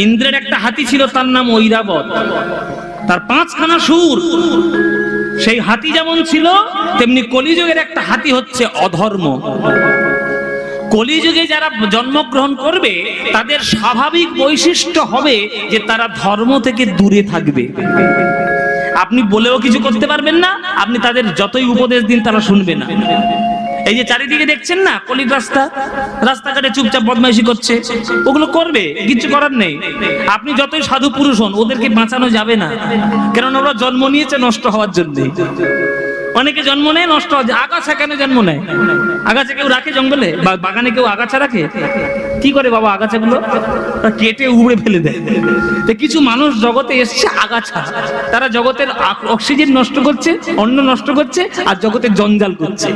ইন্দ্রের একটা হাতি ছিল, তার নাম ঐরাবত। তার 5খানা সুর। সেই হাতি যেমন ছিল তেমনি কলিযুগের একটা হাতি হচ্ছে অধর্ম। কলিযুগে যারা জন্মগ্রহণ করবে তাদের স্বাভাবিক বৈশিষ্ট্য হবে যে তারা ধর্ম থেকে দূরে থাকবে। আপনি বলেও কিছু করতে পারবেন না, আপনি তাদের যতই উপদেশ দিন তারা শুনবে না। এই যে চারিদিকে দেখছেন না কলির রাস্তাঘাটে চুপচাপ বদমাইশি করছে, ওগুলো করবে, কিছু করার নেই। আপনি যতই সাধু পুরুষ হন ওদেরকে বাঁচানো যাবে না, কেননা ওরা জন্ম নিয়েছে নষ্ট হওয়ার জন্য। অনেকে জন্ম নেয় নষ্ট হওয়ার। আগাছা কেন জন্ম নেয়? আগাছা কেউ রাখে জঙ্গলে বা বাগানে? কেউ আগাছা রাখে? কি করে বাবা আগাছাগুলো? কেটে উড়ে ফেলে দেয়। তো কিছু মানুষ জগতে এসছে আগাছা, তারা জগতের অক্সিজেন নষ্ট করছে, অন্ন নষ্ট করছে, আর জগতের জঞ্জাল করছে।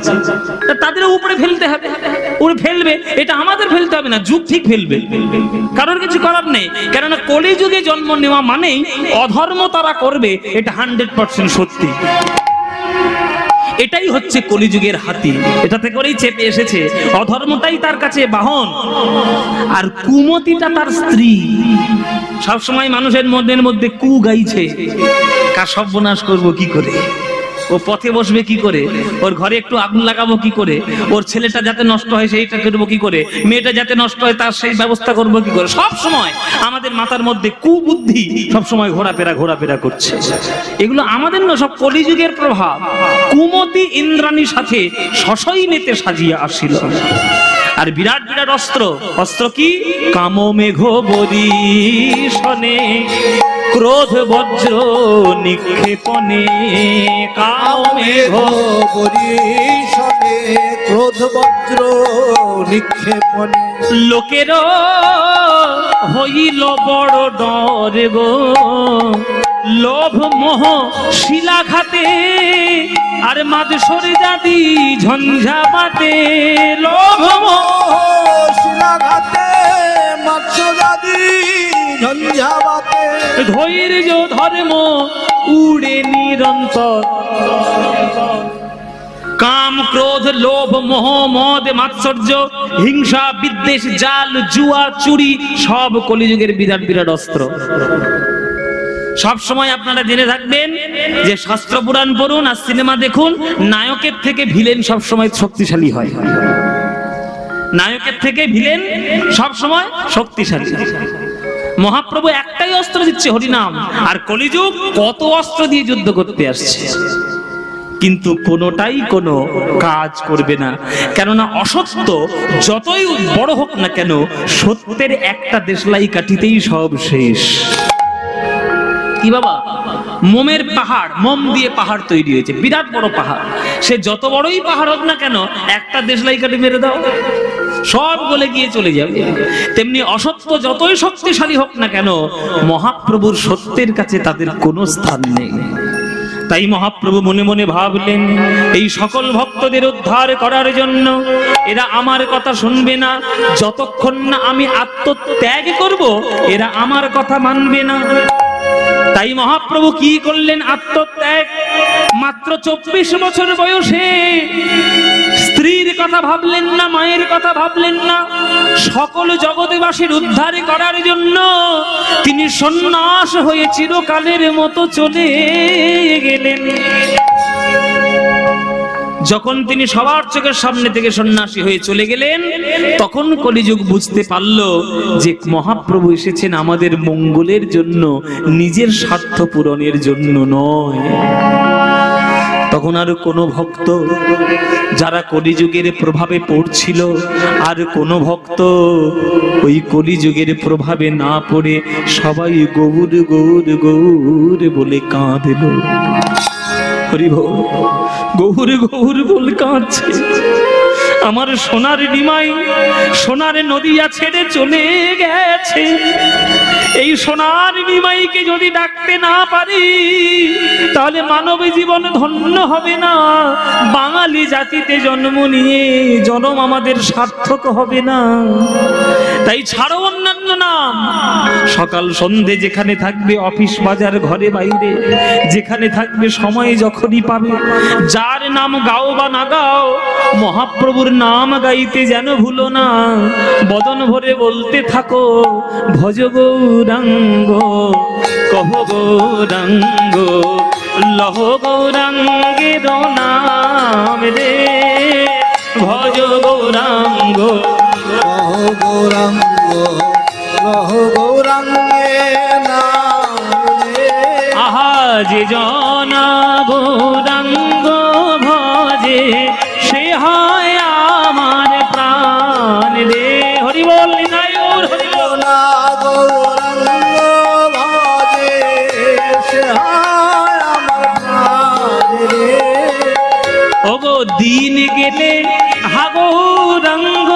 তাদের উপরে ফেলতে হবে, উড়ে ফেলবে। এটা আমাদের ফেলতে হবে না, যুগ ঠিক ফেলবে, কারোর কিছু করার নেই। কেননা কলিযুগে জন্ম নেওয়া মানেই অধর্ম তারা করবে, এটা 100% সত্যি। এটাই হচ্ছে কলিযুগের হাতি, এটাতে করেই চেপে এসেছে। অধর্মটাই তার কাছে বাহন, আর কুমতিটা তার স্ত্রী। সবসময় মানুষের মধ্যে কু গাইছে, কার সর্বনাশ করবো কি করে, ও পথে বসবে কি করে, ওর ঘরে একটু আগুন লাগাবো কি করে, ওর ছেলেটা যাতে নষ্ট হয় সেইটা করবো কি করে, মেয়েটা যাতে নষ্ট হয় তার সেই ব্যবস্থা করবো কি করে। সব সময় আমাদের মাথার মধ্যে কুবুদ্ধি সব সময় ঘোরাফেরা করছে। এগুলো আমাদের না, সব কলিযুগের প্রভাব। কুমতি ইন্দ্রাণীর সাথে সশৈনেতে সাজিয়া আসিল। আর বিরাট বিরাট অস্ত্র কি? কাম মেঘ বরিশনে ক্রোধ বজ্র নিক্ষেপণে। কাম মেঘ বরিশনে ক্রোধ বজ্র নিক্ষেপণে। লোকের হইল বড় ডর গো, লোভ মোহ শিলাঘাতে, আর মাঝ সরে যাদি ঝঞ্ঝাবাতে। লোভ মোহ শিলাঘাতে, মাঝ যাদি ঝঞ্ঝাবাতে। ধৈর্য ধর্ম উড়ে নিরন্তর। কাম ক্রোধ লোভ মোহ মদ মাৎসর্য হিংসা বিদ্বেষ জাল জুয়া চুরি সব কলিযুগের বিরাট বিরাট অস্ত্র। সব সময় আপনারা জেনে থাকবেন যে শাস্ত্র পুরাণ পড়ুন আর সিনেমা দেখুন, নায়কের থেকে ভিলেন সব সময় শক্তিশালী হয়। নায়কের থেকে ভিলেন সব সময় শক্তিশালী। মহাপ্রভু একটাই অস্ত্র দিচ্ছে, হরিনাম। আর কলিযুগ কত অস্ত্র দিয়ে যুদ্ধ করতে আসছে, কিন্তু কোনোটাই কোনো কাজ করবে না। কেননা অসত্য যতই বড় হোক না কেন, সত্যের একটা দেশলাই কাঠিতেই সব শেষ। কি বাবা, মোমের পাহাড়, মোম দিয়ে পাহাড় তৈরি হয়েছে, বিরাট বড় পাহাড়। সে যত বড়ই পাহাড় হোক না কেন, একটা দেশলাই কাঠি মেরে দাও সব গলে গিয়ে চলে যাবে। তেমনি অসত্য যতই শক্তিশালী হোক না কেন, মহাপ্রভুর সত্যের কাছে তাদের কোনো স্থান নেই। তাই মহাপ্রভু মনে মনে ভাবলেন, এই সকল ভক্তদের উদ্ধার করার জন্য এরা আমার কথা শুনবে না। যতক্ষণ না আমি আত্মত্যাগ করব, এরা আমার কথা মানবে না। তাই মহাপ্রভু কি করলেন? আত্মত্যাগ। মাত্র 24 বছর বয়সে স্ত্রীর কথা ভাবলেন না, মায়ের কথা ভাবলেন না। সকল জগৎবাসীর উদ্ধার করার জন্য তিনি সন্ন্যাস হয়ে চিরকালের মতো চলে গেলেন। যখন তিনি সবার চোখের সামনে থেকে সন্ন্যাসী হয়ে চলে গেলেন, তখন কলিযুগ বুঝতে পারল যে মহাপ্রভু এসেছেন আমাদের মঙ্গলের জন্য, নিজের স্বার্থ পূরণের জন্য নয়। তখন আর কোনো ভক্ত যারা কলিযুগের প্রভাবে পড়ছিল, আর কোনো ভক্ত ওই কলিযুগের প্রভাবে না পড়ে সবাই গৌর গৌর গৌর বলে কাঁদল। হরিবল, গৌর গৌর বলে কাঁদছে। আমার সোনার নিমাই সোনার নদিয়া ছেড়ে চলে গেছে। এই সোনার নিমাইকে যদি ডাকতে না পারি, তাহলে মানব জীবন ধন্য হবে না। বাঙালি জাতিতে জন্ম নিয়ে জন্ম আমাদের সার্থক হবে না। তাই ছাড়ো অন্যান্য নাম, সকাল সন্ধে যেখানে থাকবে, অফিস বাজার ঘরে বাইরে যেখানে থাকবে, সময় যখনই পাবে যার নাম গাও বা না গাও, মহাপ্রভুর নাম গাইতে যেন ভুলো না। বদন ভরে বলতে থাকো ভজ গৌরাঙ্গ, কহ গৌরাঙ্গ, লহ গৌরাঙ্গের নাম রে, ভজ গৌরাঙ্গ, কহ গৌরাঙ্গ, লহ গৌরাঙ্গে নাম রে। আহা যে জনা গৌরাঙ্গ ভজে, সে হয় আমার প্রাণ রে। হরি বল নিতাই গৌর হরি বল। না গৌরাঙ্গ ভজে, সে হয় আমার প্রাণ রে। ওগো দিন গেলে হা গৌরাঙ্গ,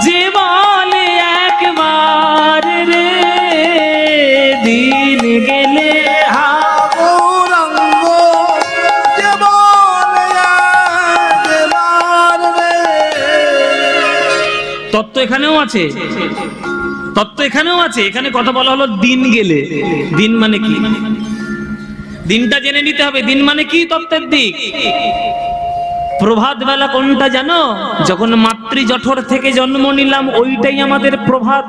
যে বলে একবার রে, দিন গেলে হা গৌরাঙ্গ, যে বলে একবার রে। তত্ত্ব এখানেও আছে, তত্ত্ব এখানেও আছে। এখানে কথা বলা হলো দিন গেলে। দিন মানে কি? দিনটা জেনে নিতে হবে। দিন মানে কি? তত্ত্বের দিক। প্রভাত বেলা কোনটা জানো? যখন মাতৃ জঠর থেকে জন্ম নিলাম, ওইটাই আমাদের প্রভাত।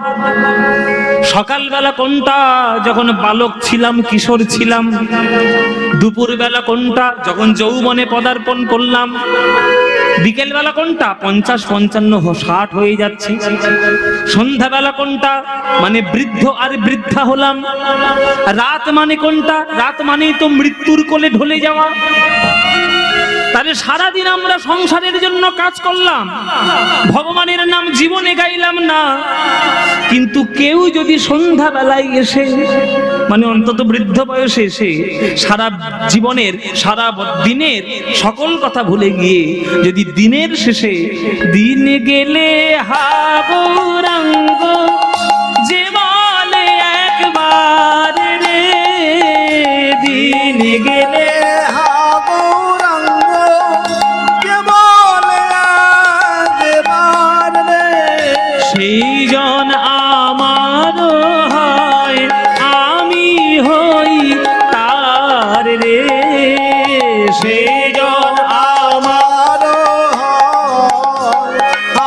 সকাল বেলা কোনটা? যখন বালক ছিলাম, কিশোর ছিলাম। দুপুর বেলা কোনটা? যখন যৌবনে পদার্পণ করলাম। বিকেল বেলা কোনটা? 50, 55, 60 হয়ে যাচ্ছে। সন্ধ্যা বেলা কোনটা? মানে বৃদ্ধ আর বৃদ্ধা হলাম। রাত মানে কোনটা? রাত মানেই তো মৃত্যুর কোলে ঢলে যাওয়া। তাহলে সারাদিন আমরা সংসারের জন্য কাজ করলাম, ভগবানের নাম জীবনে গাইলাম না। কিন্তু কেউ যদি সন্ধ্যা বেলায় এসে, মানে অন্তত বৃদ্ধ বয়সে এসে, সারা জীবনের সারা দিনের সকল কথা ভুলে গিয়ে যদি দিনের শেষে দিন গেলে হা গৌরাঙ্গ, যে বলে একবার রে, দিন গেলে সেই জন আমার হয়, আমি হই তার রে, সেই জন আমার হয়,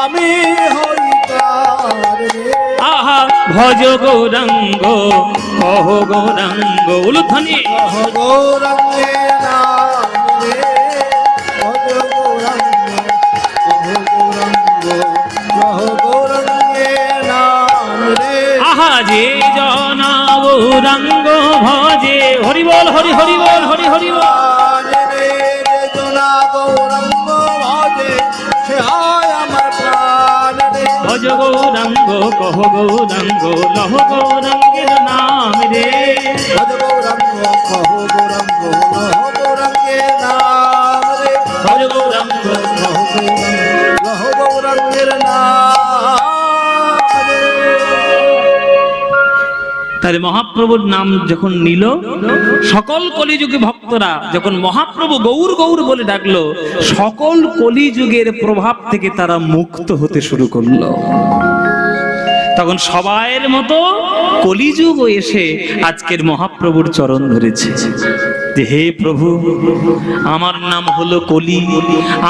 আমি হই তার রে। আহা ভজ গৌরাঙ্গ, কহ গৌরাঙ্গ, উলুধ্বনি কহ গৌরাঙ্গে নাম রে, ভজ গৌরাঙ্গ, কহ গৌরাঙ্গ, কহ গৌরাঙ্গে নাম রে। আহা যে জন গৌরাঙ্গ ভজে, হরি বল হরি হরি বল হরি হরি বল। প্রাণ রে, যে জনা গৌরাঙ্গ ভজে, সে হয় আমার প্রাণ রে। ভজ গৌরাঙ্গ, কহ গৌরাঙ্গ, লহ গৌরাঙ্গের নাম রে। ভজ গৌরাঙ্গ, কহ গৌরাঙ্গ, লহ গৌরাঙ্গে নাম রে। ভজ গৌরাঙ্গ, কহ গৌরাঙ্গ, লহ গৌরাঙ্গের নাম রে। তাহলে মহাপ্রভুর নাম যখন নিল, সকল কলিযুগে ভক্তরা যখন মহাপ্রভু গৌর গৌর বলে ডাকলো, সকল কলিযুগের প্রভাব থেকে তারা মুক্ত হতে শুরু করলো। তখন সবাইয়ের মতো কলিযুগ এসে আজকের মহাপ্রভুর চরণ ধরেছে যে হে প্রভু, আমার নাম হলো কলি,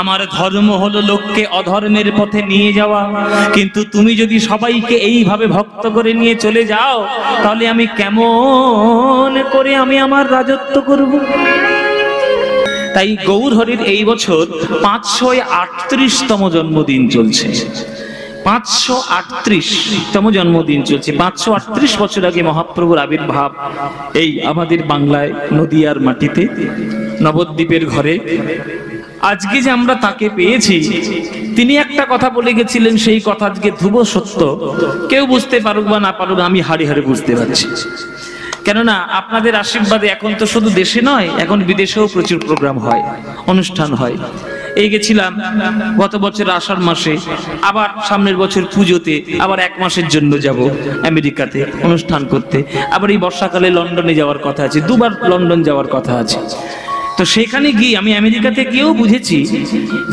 আমার ধর্ম হলো লোককে অধর্মের পথে নিয়ে যাওয়া, কিন্তু তুমি যদি সবাইকে এইভাবে ভক্ত করে নিয়ে চলে যাও, তাহলে আমি কেমন করে আমি আমার রাজত্ব করব? তাই গৌর হরির এই বছর 538তম জন্মদিন চলছে। 538তম জন্মদিন চলছে। 538 বছর আগে মহাপ্রভুর আবির্ভাব এই আমাদের বাংলায় নদিয়ার মাটিতে নবদ্বীপের ঘরে। আজকে যে আমরা তাকে পেয়েছি, তিনি একটা কথা বলে গেছিলেন, সেই কথা আজকে ধ্রুব সত্য। কেউ বুঝতে পারুক বা না পারুক, আমি হাড়ে হাড়ে বুঝতে পারছি। কেননা আপনাদের আশীর্বাদে এখন তো শুধু দেশে নয়, এখন বিদেশেও প্রচুর প্রোগ্রাম হয়, অনুষ্ঠান হয়। এই গেছিলাম গত বছর আষাঢ় মাসে, আবার সামনের বছর পুজোতে আবার 1 মাসের জন্য যাব আমেরিকাতে অনুষ্ঠান করতে। আবার এই বর্ষাকালে লন্ডনে যাওয়ার কথা আছে, 2বার লন্ডন যাওয়ার কথা আছে। তো সেখানে গিয়ে আমি আমেরিকাতে গিয়েও বুঝেছি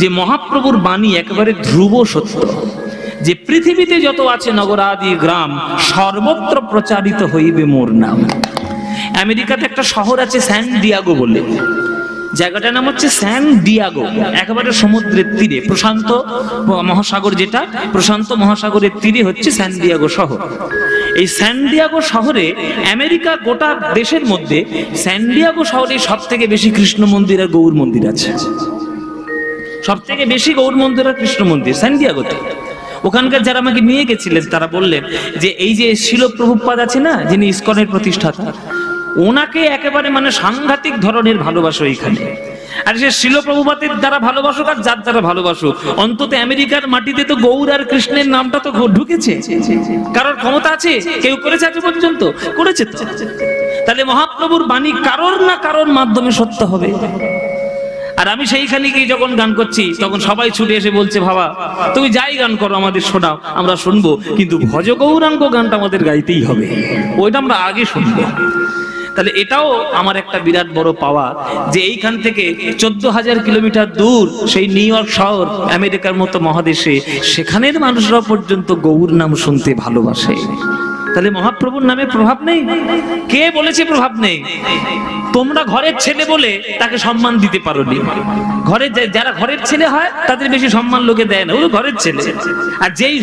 যে মহাপ্রভুর বাণী একেবারে ধ্রুব সত্য। যে পৃথিবীতে যত আছে নগরাদি গ্রাম সর্বত্র প্রচারিত হইবে মোর নাম। আমেরিকাতে একটা শহর আছে স্যান ডিয়াগো বলে, জায়গাটার নাম হচ্ছে স্যান ডিয়াগো, একেবারে সমুদ্রের তীরে, প্রশান্ত মহাসাগর, যেটা প্রশান্ত মহাসাগরের তীরে হচ্ছে স্যান ডিয়াগো শহর। এই স্যান ডিয়াগো শহরে, আমেরিকা গোটা দেশের মধ্যে স্যান ডিয়াগো শহরে সব থেকে বেশি কৃষ্ণ মন্দির আর গৌর মন্দির আছে। সব থেকে বেশি গৌর মন্দির আর কৃষ্ণ মন্দির স্যান ডিয়াগোতে। ওখানকার যারা আমাকে নিয়ে গেছিলেন তারা বললেন যে এই যে শিল প্রভুপাদ আছে না, যিনি ইসকনের প্রতিষ্ঠাতা, ওনাকে একেবারে মানে সাংঘাতিক ধরনের ভালোবাসো এইখানে। আর সে শিল প্রভুপাতের দ্বারা ভালোবাসুক আর যার দ্বারা ভালোবাসুক, অন্তত আমেরিকার মাটিতে তো গৌর আর কৃষ্ণের নামটা তো ঢুকেছে। কারোর ক্ষমতা আছে? কেউ করেছে আজ পর্যন্ত? করেছে তো। তাহলে মহাপ্রভুর বাণী কারোর না কারোর মাধ্যমে সত্য হবে। আর আমি সেইখানে গিয়ে যখন গান করছি তখন সবাই ছুটে এসে বলছে, বাবা তুমি যাই গান করো আমাদের শোনাও, আমরা শুনবো, কিন্তু ভজ গৌরাঙ্গ গানটা আমাদের গাইতেই হবে, ওইটা আমরা আগে শুনবো। তাহলে এটাও আমার একটা বিরাট বড় পাওয়া যে এইখান থেকে 14,000 কিলোমিটার দূর সেই নিউ ইয়র্ক শহর, আমেরিকার মতো মহাদেশে, সেখানের মানুষরা পর্যন্ত গৌর নাম শুনতে ভালোবাসে। তাহলে মহাপ্রভুর নামে প্রভাব নেই? কে বলেছে প্রভাব নেই? তোমরা ঘরের ছেলে বলে তাকে সম্মান দিতে পারোনি। যারা ঘরের ছেলে হয় তাদের বেশি সম্মান লোকে দেয় না, ও ঘরের ছেলে। আর যেই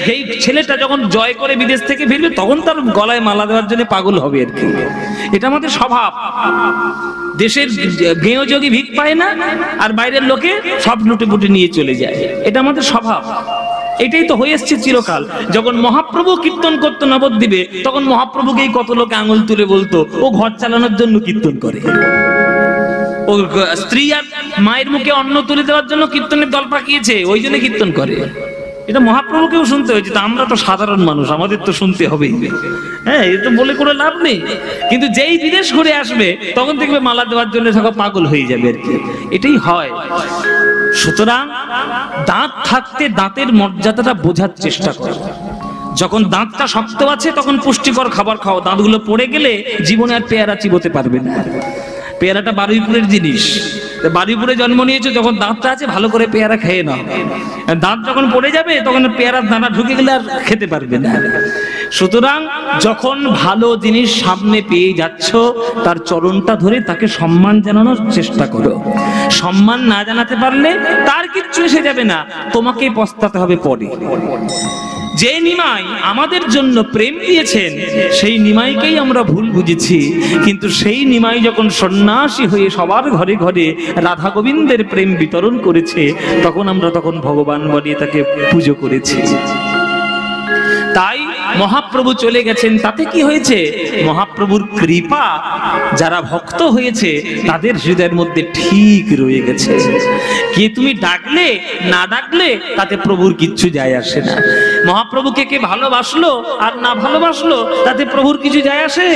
ছেলেটা যখন জয় করে বিদেশ থেকে ফিরবে তখন তার গলায় মালা দেওয়ার জন্য পাগল হবে আর কি। এটা আমাদের স্বভাব। দেশের গেঁয়ো যোগী ভিক পায় না, আর বাইরের লোকে সব লুটে পুটে নিয়ে চলে যায়, এটা আমাদের স্বভাব। এটাই তো হয়ে এসছে চিরকাল। যখন মহাপ্রভু কীর্তন করতো নবদ্বীপে, তখন মহাপ্রভুকেই কত লোক আঙুল তুলে বলতো ও ঘর চালানোর জন্য কীর্তন করে, ও স্ত্রী আর মায়ের মুখে অন্ন তুলে দেওয়ার জন্য কীর্তনের দল পাকিয়েছে, ওই জন্য কীর্তন করে। এটা মহাপ্রভুকেও শুনতে হয়েছে। তা আমরা তো সাধারণ মানুষ, আমাদের তো শুনতে হবেই। হ্যাঁ, এ তো বলে কোনো লাভ নেই। কিন্তু যেই বিদেশ ঘুরে আসবে তখন দেখবে মালা দেওয়ার জন্য সব পাগল হয়ে যাবে আর কি। এটাই হয়। সুতরাং দাঁত থাকতে দাঁতের মর্যাদাটা বোঝার চেষ্টা করো। যখন দাঁতটা শক্ত আছে তখন পুষ্টিকর খাবার খাও, দাঁতগুলো পড়ে গেলে জীবনে আর পেয়ারা চিবোতে পারবে না। পেয়ারাটা বারুইপুরের জিনিস, বারুইপুরে জন্ম নিয়েছো, যখন দাঁতটা আছে ভালো করে পেয়ারা খেয়ে নাও। দাঁত যখন পড়ে যাবে তখন পেয়ারার দানা ঢুকে গেলে আর খেতে পারবে না। সুতরাং যখন ভালো জিনিস সামনে পেয়ে যাচ্ছ তার চরণটা ধরে তাকে সম্মান জানানোর চেষ্টা করো। সম্মান না জানাতে পারলে তার কিচ্ছু এসে যাবে না, তোমাকে পস্তাতে হবে পরে। যে নিমাই আমাদের জন্য প্রেম দিয়েছেন সেই নিমাইকেই আমরা ভুল বুঝেছি, কিন্তু সেই নিমাই যখন সন্ন্যাসী হয়ে সবার ঘরে ঘরে রাধা গোবিন্দের প্রেম বিতরণ করেছে তখন আমরা ভগবান বানিয়ে তাকে পুজো করেছি। তাই মহাপ্রভু চলে গেছেন, তাতে কি হয়েছে? মহাপ্রভুর কৃপা যারা ভক্ত হয়েছে তাদের হৃদয়ের মধ্যে ঠিক রয়ে গেছে। কে তুমি ডাকলে না ডাকলে তাতে প্রভুর কিচ্ছু যায় আসে না। মহাপ্রভুকে কে ভালোবাসলো আর না ভালোবাসলো তাতে প্রভুর কিছু যায় আসে?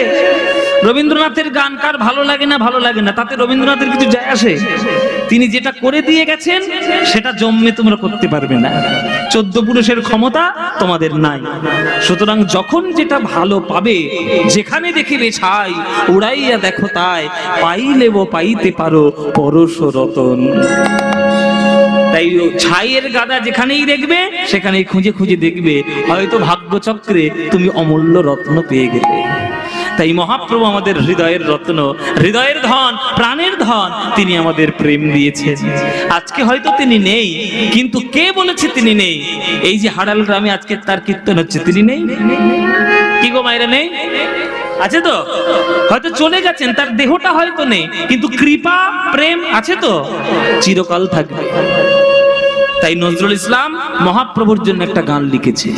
রবীন্দ্রনাথের গান কার ভালো লাগে না ভালো লাগে না তাতে রবীন্দ্রনাথের কিছু যায় আসে? তিনি যেটা করে দিয়ে গেছেন সেটা জন্মে তোমরা করতে পারবে না। 14 পুরুষের ক্ষমতা তোমাদের নাই। সুতরাং যখন যেটা ভালো পাবে, যেখানে দেখিবে ছাই উড়াইয়া দেখো তাই, পাইলেব পাইতে পারো পরশ রতন। তাই ছাইয়ের গাদা যেখানেই দেখবে সেখানেই খুঁজে খুঁজে দেখবে, হয়তো ভাগ্যচক্রে তুমি অমূল্য রত্ন পেয়ে গেলে। তাই মহাপ্রভু আমাদের হৃদয়ের রত্ন, হৃদয়ের ধন, প্রাণের ধন, তিনি আমাদের প্রেম দিয়েছেন। আজকে হয়তো তিনি নেই, কিন্তু কে বলেছে তিনি নেই? এই যে হাড়াল গ্রামে আজকে তার কীর্তন হচ্ছে, তিনি নেই? কি গো মায়েরা, নেই? আছে তো? হয়তো চলে গেছেন, তার দেহটা হয়তো নেই, কিন্তু কৃপা প্রেম আছে তো, চিরকাল থাকবে। তাই নজরুল ইসলাম মহাপ্রভুর জন্য একটা গান লিখেছে,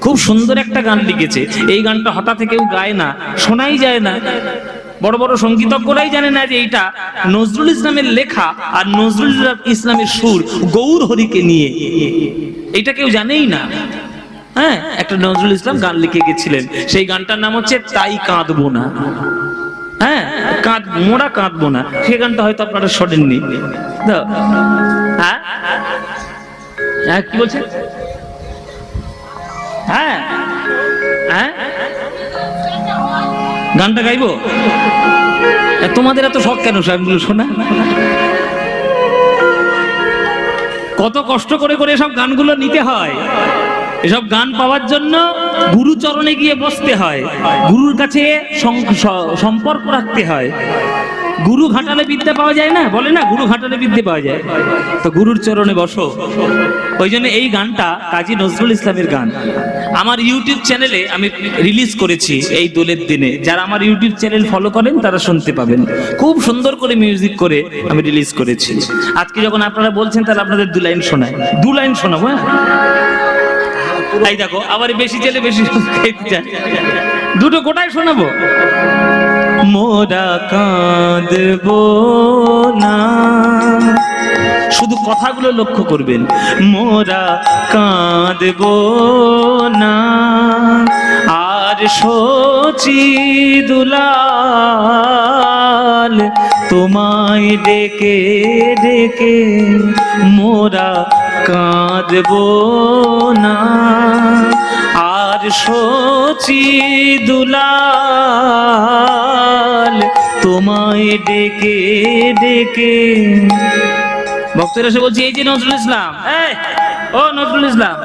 খুব সুন্দর একটা গান লিখেছে। এই গানটা হঠাৎ কেউ গায় না, শোনাই যায় না, বড় বড় সঙ্গীতজ্ঞরাই জানে না যে এইটা নজরুল ইসলামের লেখা আর নজরুল ইসলামের সুর গৌর হরিকে নিয়ে, এইটা কেউ জানেই না। হ্যাঁ, একটা নজরুল ইসলাম গান লিখে গেছিলেন, সেই গানটার নাম হচ্ছে তাই কাঁদবো না। হ্যাঁ, মোরা কাঁদবো না, সে গানটা হয়তো আপনারা শোনেননি। হ্যাঁ হ্যাঁ, কি বলছে? হ্যাঁ হ্যাঁ, গানটা গাইবো? তোমাদের এত শখ কেন সবগুলো শোনা? কত কষ্ট করে করে সব গানগুলো নিতে হয়। এসব গান পাওয়ার জন্য গুরু চরণে গিয়ে বসতে হয়, গুরুর কাছে সম্পর্ক রাখতে হয়। গুরু ঘাটালে বিদ্যা পাওয়া যায় না, বলে না গুরু ঘাটালে বিদ্যা পাওয়া যায়, তো গুরুর চরণে বসো। ওই জন্য এই গানটা কাজী নজরুল ইসলামের গান আমার ইউটিউব চ্যানেলে আমি রিলিজ করেছি এই দোলের দিনে। যারা আমার ইউটিউব চ্যানেল ফলো করেন তারা শুনতে পাবেন, খুব সুন্দর করে মিউজিক করে আমি রিলিজ করেছি। আজকে যখন আপনারা বলছেন তাহলে আপনাদের 2 লাইন শোনায়, 2 লাইন শোনাবো। হ্যাঁ, তাই দেখো আবার বেশি ছেলে বেশি খাইতে চায়, 2টো গোটায় শোনাবো। মোরা কাঁদবো না, শুধু কথাগুলো লক্ষ্য করবেন। মোরা কাঁদবো না, আর শচী দুলাল তোমায় ডেকে ডেকে মোরা কাঁদবো না, আর শচী দুলাল তোমায় ডেকে ডেকে। ভক্তরা এসে বলছে, এই যে নজরুল ইসলাম, ও নজরুল ইসলাম,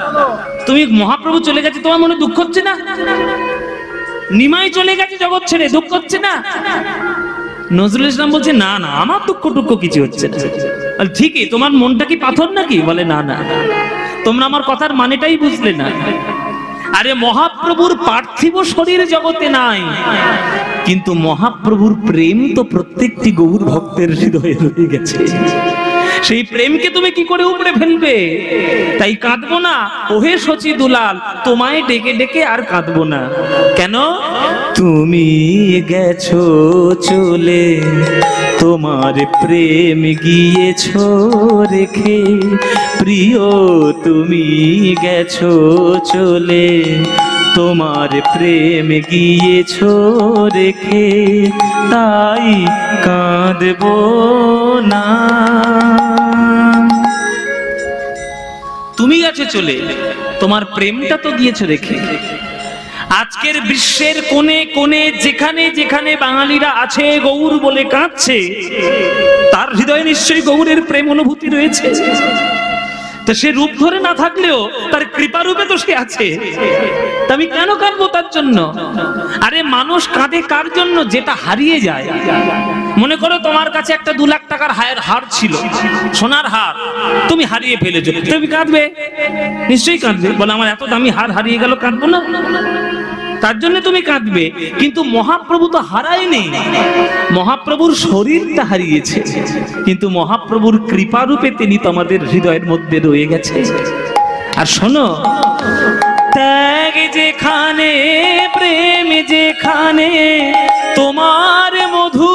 তুমি মহাপ্রভু চলে গেছে, তোমার মনে দুঃখ হচ্ছে না? নিমাই চলে গেছে জগৎ ছেড়ে, দুঃখ হচ্ছে না? নজরুল ইসলাম বলছে, না না, আমার দুঃখ টুক্ষ কিছু হচ্ছে না। ঠিকই, তোমার মনটা কি পাথর নাকি? বলে, না না, তোমরা আমার কথার মানেটাই বুঝলে না। আরে মহাপ্রভুর পার্থিব শরীর জগতে নাই, কিন্তু মহাপ্রভুর প্রেম তো প্রত্যেকটি গৌর ভক্তের হৃদয়ে রয়ে গেছে। সেই প্রেমকে তুমি কি করে উপড়ে ফেলবে? তাই কাঁদবো না ওহে শচী দুলাল, তোমায় ডেকে ডেকে আর কাঁদবো না। কেন? তুমি গেছো চলে, তোমার প্রেম গিয়েছো রেখে, প্রিয় তুমি গেছো চলে, তোমার প্রেম গিয়েছো রেখে, তাই কাঁদবো না। তুমি গেছো চলে, তোমার প্রেমটা তো গিয়েছো রেখে। আজকের বিশ্বের কোণে কোণে যেখানে যেখানে বাঙালিরা আছে গৌর বলে কাঁদছে, তার হৃদয়ে নিশ্চয়ই গৌরের প্রেম অনুভূতি রয়েছে। তো সে রূপ ধরে না থাকলেও তার কৃপা রূপে তো সে আছে। আমি কেন কাঁদবো তার জন্য? আরে মানুষ কাঁদে কার জন্য? যেটা হারিয়ে যায়। মনে করো তোমার কাছে একটা 2 লাখ টাকার হার ছিল, সোনার হার, তুমি হারিয়ে ফেলেছো, তুমি কাঁদবে? নিশ্চয়ই কাঁদবে। বলে, আমার এত দামি হার হারিয়ে গেল, কাঁদবো না? তার জন্য তুমি কাঁদবে। কিন্তু মহাপ্রভু তো হারায়নি, মহাপ্রভুর শরীরটা হারিয়েছে, কিন্তু মহাপ্রভুর কৃপা রূপে তিনি তোমাদের হৃদয়ের মধ্যে রয়ে গেছে। আর শোনো, ত্যাগ যেখানে, প্রেম যেখানে, তোমার মধু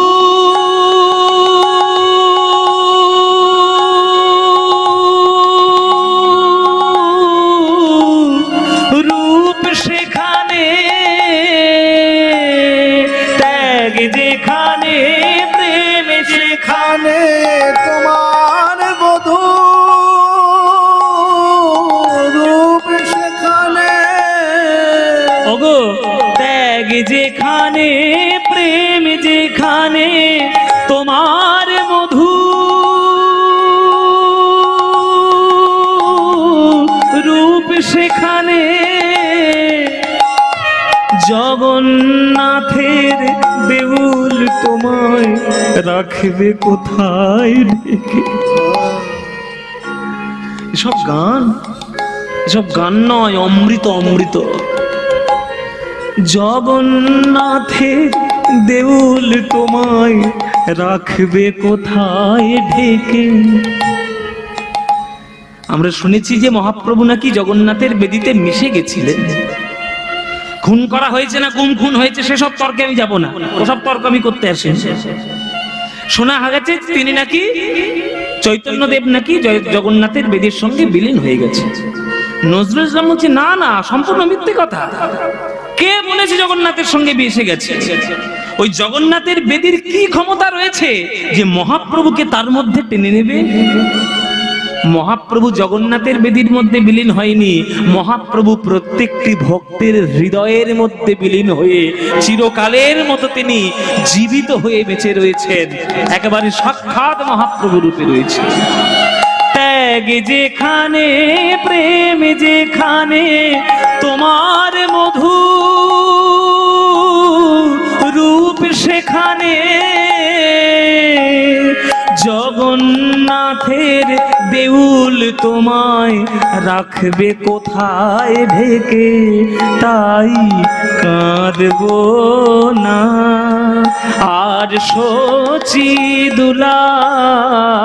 রূপ সেখানে, ত্যাগ যেখানে, প্রেম সেখানে, তোমার বধূ রূপ সেখানে। ওগো, ত্যাগ যেখানে, প্রেম যেখানে, তোমার মধু রূপ সেখানে, জগন্নাথের দেউল তোমায় রাখবে কোথায় রেখে। এসব গান, এসব গান নয়, অমৃত অমৃত। জগন্নাথের দেউল তোমায় রাখবে কোথায় ঢেকে। আমরা শুনেছি যে মহাপ্রভু নাকি জগন্নাথের বেদিতে মিশে গেছিলেন। খুন করা হয়েছে না গুম খুন হয়েছে সেসব তর্কে আমি যাব না, ওসব তর্ক আমি করতে আসি। শোনা গেছে তিনি নাকি, চৈতন্যদেব নাকি জগন্নাথের বেদির সঙ্গে বিলীন হয়ে গেছে। নজরুল ইসলাম বলছে, না না, সম্পূর্ণ মিথ্যে কথা। কে বলেছে জগন্নাথের সঙ্গে মিশে গেছে? ওই জগন্নাথের বেদির কি ক্ষমতা রয়েছে যে মহাপ্রভুকে তার মধ্যে টেনে নেবে? মহাপ্রভু জগন্নাথের বেদির মধ্যে বিলীন হয়নি, মহাপ্রভু প্রত্যেকটি ভক্তের হৃদয়ের মধ্যে বিলীন হয়ে চিরকালের মতো তিনি জীবিত হয়ে বেঁচে রয়েছেন, একেবারে সাক্ষাৎ মহাপ্রভু রূপে রয়েছে। ত্যাগ যেখানে, প্রেম যেখানে, তোমার মধু রূপ সেখানে, জগন্নাথের দেউল তোমায় রাখবে কোথায় ঢেকে, তাই কাঁদবো না আর শচী দুলাল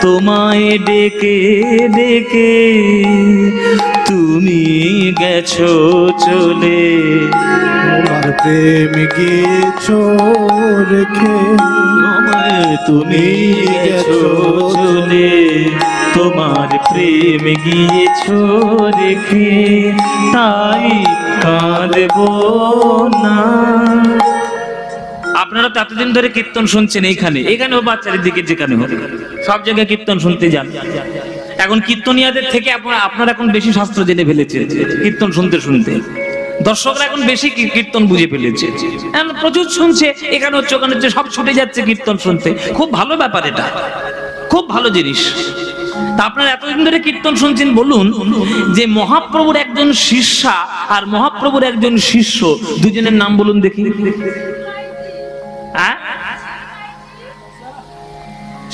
তোমায় ডেকে ডেকে তুমি গেছো চলে। তোমার প্রেম গিয়েছো রেখে, তুমি গেছো চলে, তোমার প্রেম গিয়েছো রেখে, তাই কাঁদবো না। আপনারা তো এতদিন ধরে কীর্তন শুনছেন, এইখানে এখানে হোক বা চারিদিকে যেখানে হোক, সব জায়গায় কীর্তন শুনতে যান। এখন কীর্তনিয়াদের থেকে আপনারা এখন বেশি শাস্ত্র জেনে ফেলেছে কীর্তন শুনতে শুনতে। দর্শকরা এখন বেশি কীর্তন বুঝে ফেলেছে, এখন প্রচুর শুনছে, এখানে হচ্ছে ওখানে হচ্ছে, সব ছুটে যাচ্ছে কীর্তন শুনতে। খুব ভালো ব্যাপার, এটা খুব ভালো জিনিস। তা আপনারা এতদিন ধরে কীর্তন শুনছেন, বলুন যে মহাপ্রভুর একজন শিষ্যা আর মহাপ্রভুর একজন শিষ্য, দুজনের নাম বলুন দেখি।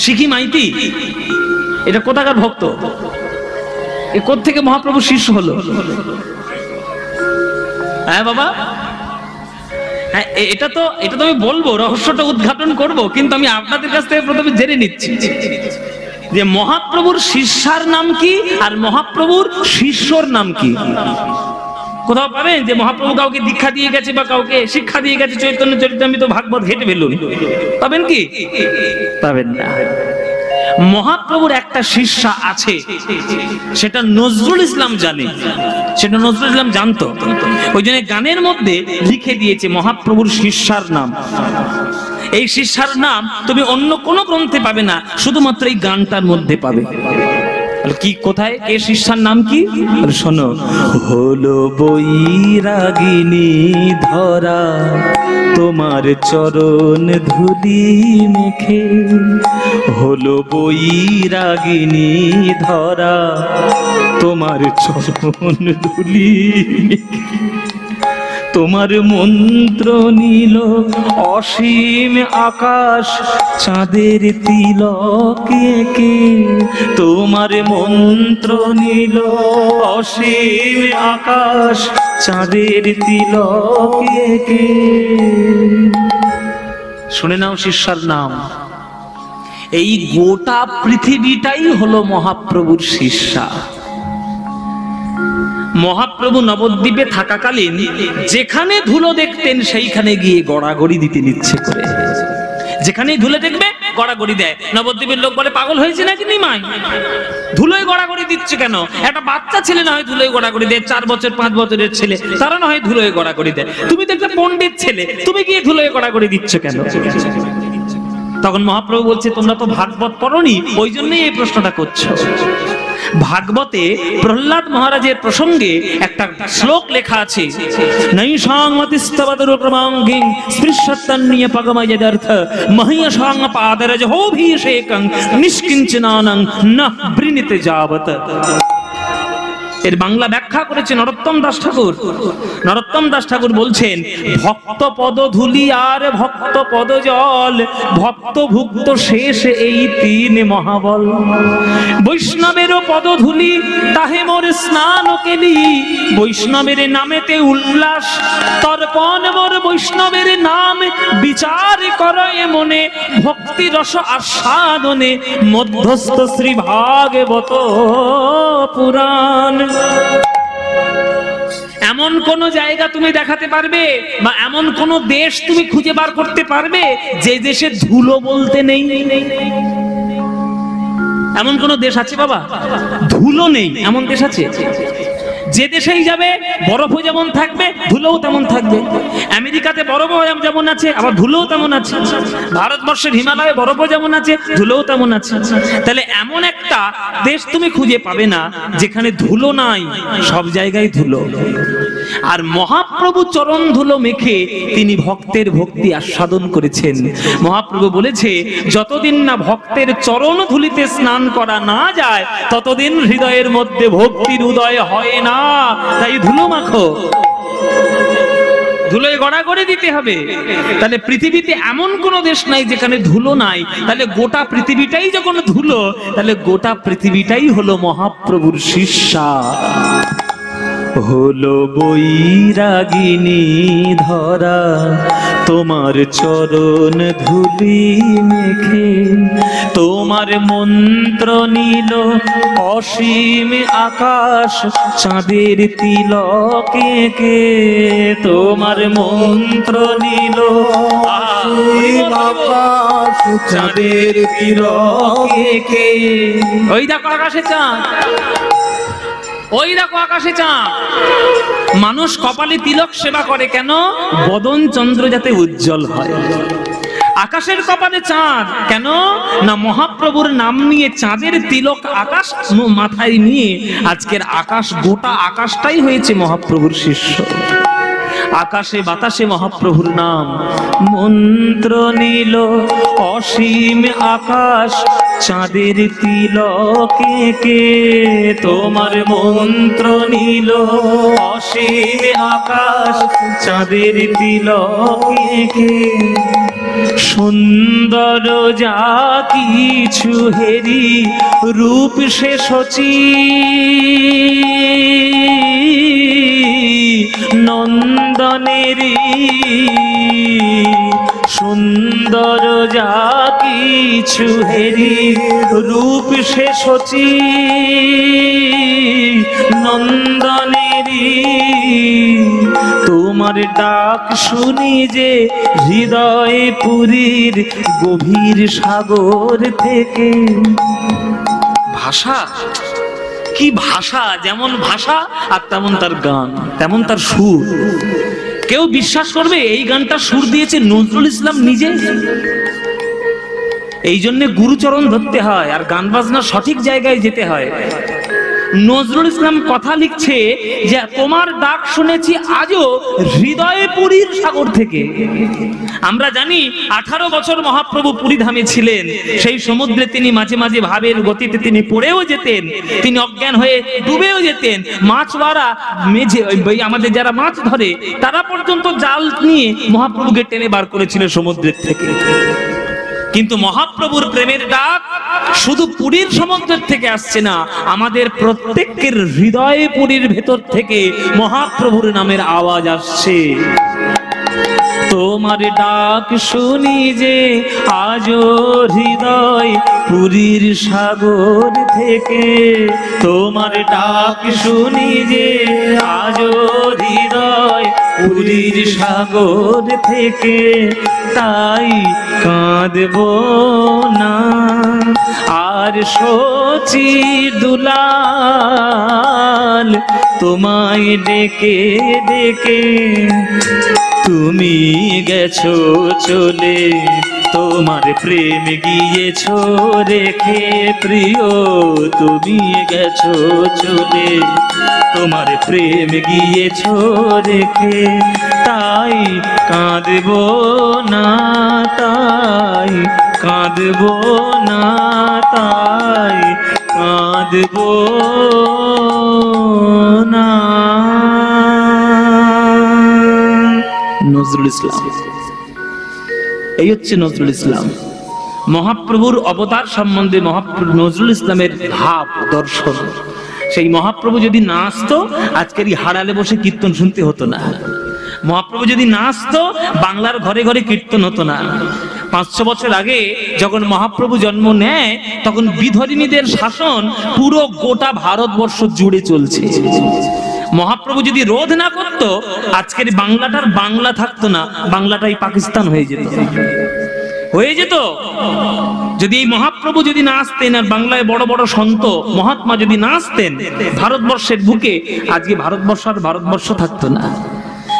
শিখি মাইতি, এটা কোথাকার ভক্ত? এ কোত্থেকে মহাপ্রভুর শিষ্য হলো? হ্যাঁ বাবা, হ্যাঁ এটা তো আমি বলবো, রহস্যটা উদ্ঘাটন করব, কিন্তু আমি আপনাদের কাছ থেকে প্রথমে জেনে নিচ্ছি যে মহাপ্রভুর শিষ্যার নাম কি আর মহাপ্রভুর শিষ্যর নাম কি। কোথাও পাবেন যে মহাপ্রভু কাউকে দীক্ষা দিয়ে গেছে বা কাউকে শিক্ষা দিয়ে গেছে চৈতন্য চরিতামৃত ভাগবত ঘেটে ফেলুন? পাবেন কি? পাবেন না। মহাপ্রভুর একটা শিষ্যা আছে, সেটা নজরুল ইসলাম জানে, সেটা নজরুল ইসলাম জানতো। ওই জন্য গানের মধ্যে লিখে দিয়েছে মহাপ্রভুর শিষ্যার নাম। এই শিষ্যার নাম তুমি অন্য কোনো গ্রন্থে পাবে না, শুধুমাত্র এই গানটার মধ্যে পাবে। কি, কোথায়, কে শিষ্যার নাম কি? শোনো, হলো বৈরাগিনী ধরা তোমার চরণ ধুলি মেখে, হলো বৈরাগিনী ধরা তোমার চরণ ধুলি মেখে, তোমার মন্ত্র নীল অসীম আকাশ চাঁদের তিলক এঁকে, তোমার মন্ত্র নীল অসীম আকাশ চাঁদের তিলক এঁকে। শুনে নাও শিষ্যার নাম। এই গোটা পৃথিবীটাই হলো মহাপ্রভুর শিষ্যা। মহাপ্রভু নবদ্বীপে থাকাকালীন যেখানে ধুলো দেখতেন সেইখানে গিয়ে গড়াগড়ি দিতে ইচ্ছে করে। যেখানেই ধুলো দেখবে গড়াগড়ি দেয়। নবদ্বীপের লোক বলে পাগল হয়েছে নাকি নিমাই, ধুলোয় গড়াগড়ি দিচ্ছে কেন? একটা বাচ্চা ছেলে না হয় ধুলোয় গড়াগড়ি দেয়, 4 বছর 5 বছরের ছেলে, তারা না হয় ধুলোয় গড়াগড়ি দেয়। তুমি তো একটা পণ্ডিত ছেলে, তুমি গিয়ে ধুলোয় গড়াগড়ি দিচ্ছ কেন? তখন মহাপ্রভু বলছে তোমরা তো ভাগবত পড়োনি, ওই জন্যই এই প্রশ্নটা করছো। ভাগবতে প্রহ্লাদ মহারাজের প্রসঙ্গে একটা শ্লোক লেখা আছে, নৈষাংমতিস্তবদরুক্রমাঙ্গিং স্পৃশ্যত্তন্নিয় পগমযদর্থ মহীয়সাং পাদরজহোভিষেকং নিষ্কিঞ্চনানং ন বৃণীতে যাবত। এর বাংলা ব্যাখ্যা করেছে নরোত্তম দাস ঠাকুর। নরোত্তম দাস ঠাকুর বলছেন, ভক্ত পদ ধুলি আর ভক্ত পদ জল, ভক্ত ভুক্ত শেষ এই 3 মহাবল। বৈষ্ণবের পদ ধুলি তাহে মোর স্নান কেলি, বৈষ্ণবের নামেতে উল্লাস তর্পণ মোর বৈষ্ণবের নাম বিচার করয়ে মনে, ভক্তি রস আস্বাদনে মধ্যস্থ শ্রী ভাগবত পুরাণ। এমন কোন জায়গা তুমি দেখাতে পারবে বা এমন কোন দেশ তুমি খুঁজে বার করতে পারবে যে দেশে ধুলো বলতে নেই? এমন কোন দেশ আছে বাবা ধুলো নেই? এমন দেশ আছে? যে দেশেই যাবে বরফও যেমন থাকবে ধুলোও তেমন থাকবে। আমেরিকাতে বরফও যেমন আছে আবার ধুলোও তেমন আছে। ভারতবর্ষের হিমালয়ে বরফও যেমন আছে ধুলোও তেমন আছে। তাহলে এমন একটা দেশ তুমি খুঁজে পাবে না যেখানে ধুলো নাই, সব জায়গায় ধুলো। আর মহাপ্রভু চরণ ধুলো মেখে তিনি ভক্তের ভক্তি আস্বাদন করেছেন। মহাপ্রভু বলেছে, যতদিন না ভক্তের চরণ ধুলিতে স্নান করা না যায় ততদিন হৃদয়ের মধ্যে ভক্তির উদয় হয় না। তাই ধুলো মাখো, ধুলোয় গড়াগড়ি দিতে হবে। তাহলে পৃথিবীতে এমন কোন দেশ নাই যেখানে ধুলো নাই। তাহলে গোটা পৃথিবীটাই যখন ধুলো, তাহলে গোটা পৃথিবীটাই হলো মহাপ্রভুর শিষ্যা। হলো বৈরাগিনী ধরা তোমার চরণ ধুলি মেখে, তোমার মন্ত্র নিল অসীম আকাশ চাঁদের তিলকে কে, তোমার মন্ত্র নিল অসীম আকাশ চাঁদের তিলকে কে। ওই দেখো আকাশে চাঁদ, ওই দেখো আকাশে চাঁদ। মানুষ কপালে তিলক সেবা করে কেন? বদন চন্দ্র যাতে উজ্জ্বল হয়। আকাশের কপালে চাঁদ কেন? না মহাপ্রভুর নাম নিয়ে চাঁদের তিলক আকাশ মাথায় নিয়ে আজকের আকাশ, গোটা আকাশটাই হয়েছে মহাপ্রভুর শিষ্য। আকাশে বাতাসে মহাপ্রভুর নাম। মন্ত্র নিল অসীম আকাশ চাঁদের তিলকে কে, তোমার মন্ত্র নিল অসীম আকাশ চাঁদের তিলকে কে। সুন্দর যা কিছু হেরি রূপ সে শচী, নন্দনেরি সুন্দর যা কিছু হেরি রূপ সে শচী, নন্দনেরি তোমার ডাক শুনি যে হৃদয় পুরীর গভীর সাগর থেকে। ভাষা কি ভাষা! যেমন ভাষা আর তেমন তার গান, তেমন তার সুর। কেউ বিশ্বাস করবে এই গানটা সুর দিয়েছে নজরুল ইসলাম নিজে? এই জন্য গুরুচরণ ধরতে হয় আর গান বাজনা সঠিক জায়গায় যেতে হয়। নজরুল ইসলাম কথা লিখছে যে তোমার ডাক শুনেছি আজও হৃদয়ে পুরীর সাগর থেকে। আমরা জানি 18 বছর মহাপ্রভু পুরী ধামে ছিলেন। সেই সমুদ্রে তিনি মাঝে মাঝে ভাবের গতিতে তিনি পড়েও যেতেন, তিনি অজ্ঞান হয়ে ডুবেও যেতেন। মাছওয়ারা মেঝে আমাদের যারা মাছ ধরে তারা পর্যন্ত জাল নিয়ে মহাপ্রভুকে টেনে বার করেছিল সমুদ্রের থেকে। কিন্তু মহাপ্রভুর প্রেমের ডাক শুধু পুরীর সমুদ্রের থেকে আসছে না, আমাদের প্রত্যেকের হৃদয়ে পুরীর ভেতর থেকে মহাপ্রভুর নামের আওয়াজ আসছে। তোমার ডাক শুনি যে আজও হৃদয় পুরীর সাগর থেকে, তোমার ডাক শুনি যে আজও হৃদয় পুরীর সাগর থেকে। তাই কাঁদব না আর শচী দুলাল তোমায় ডেকে ডেকে, তুমি গেছো চলে তোমার প্রেম গিয়েছো রেখে। প্রিয় তুমি গেছো চলে তোমার প্রেম গিয়েছো রেখে। তাই কাঁদব না, তাই কাঁদব না, তাই কাঁদব না। নজরুল ইসলাম, এই হচ্ছে নজরুল ইসলাম। মহাপ্রভুর অবতার সম্বন্ধে মহাপ্রভু নজরুল ইসলামের ভাব দর্শন। সেই মহাপ্রভু যদি না আসতো আজকের এই হাড়ালে বসে কীর্তন শুনতে হতো না। মহাপ্রভু যদি না আসতো বাংলার ঘরে ঘরে কীর্তন হতো না। 500 বছর আগে যখন মহাপ্রভু জন্ম নেয় তখন বিধর্মীদের শাসন পুরো গোটা ভারতবর্ষ জুড়ে চলছে। মহাপ্রভু যদি রোধ না করতো আজকের বাংলাটার বাংলা থাকতো না, বাংলাটাই পাকিস্তান হয়ে যেত, হয়ে যেত। যদি এই মহাপ্রভু যদি না আসতেন আর বাংলায় বড় বড় সন্ত মহাত্মা যদি না আসতেন ভারতবর্ষের বুকে, আজকে ভারতবর্ষ আর ভারতবর্ষ থাকতো না।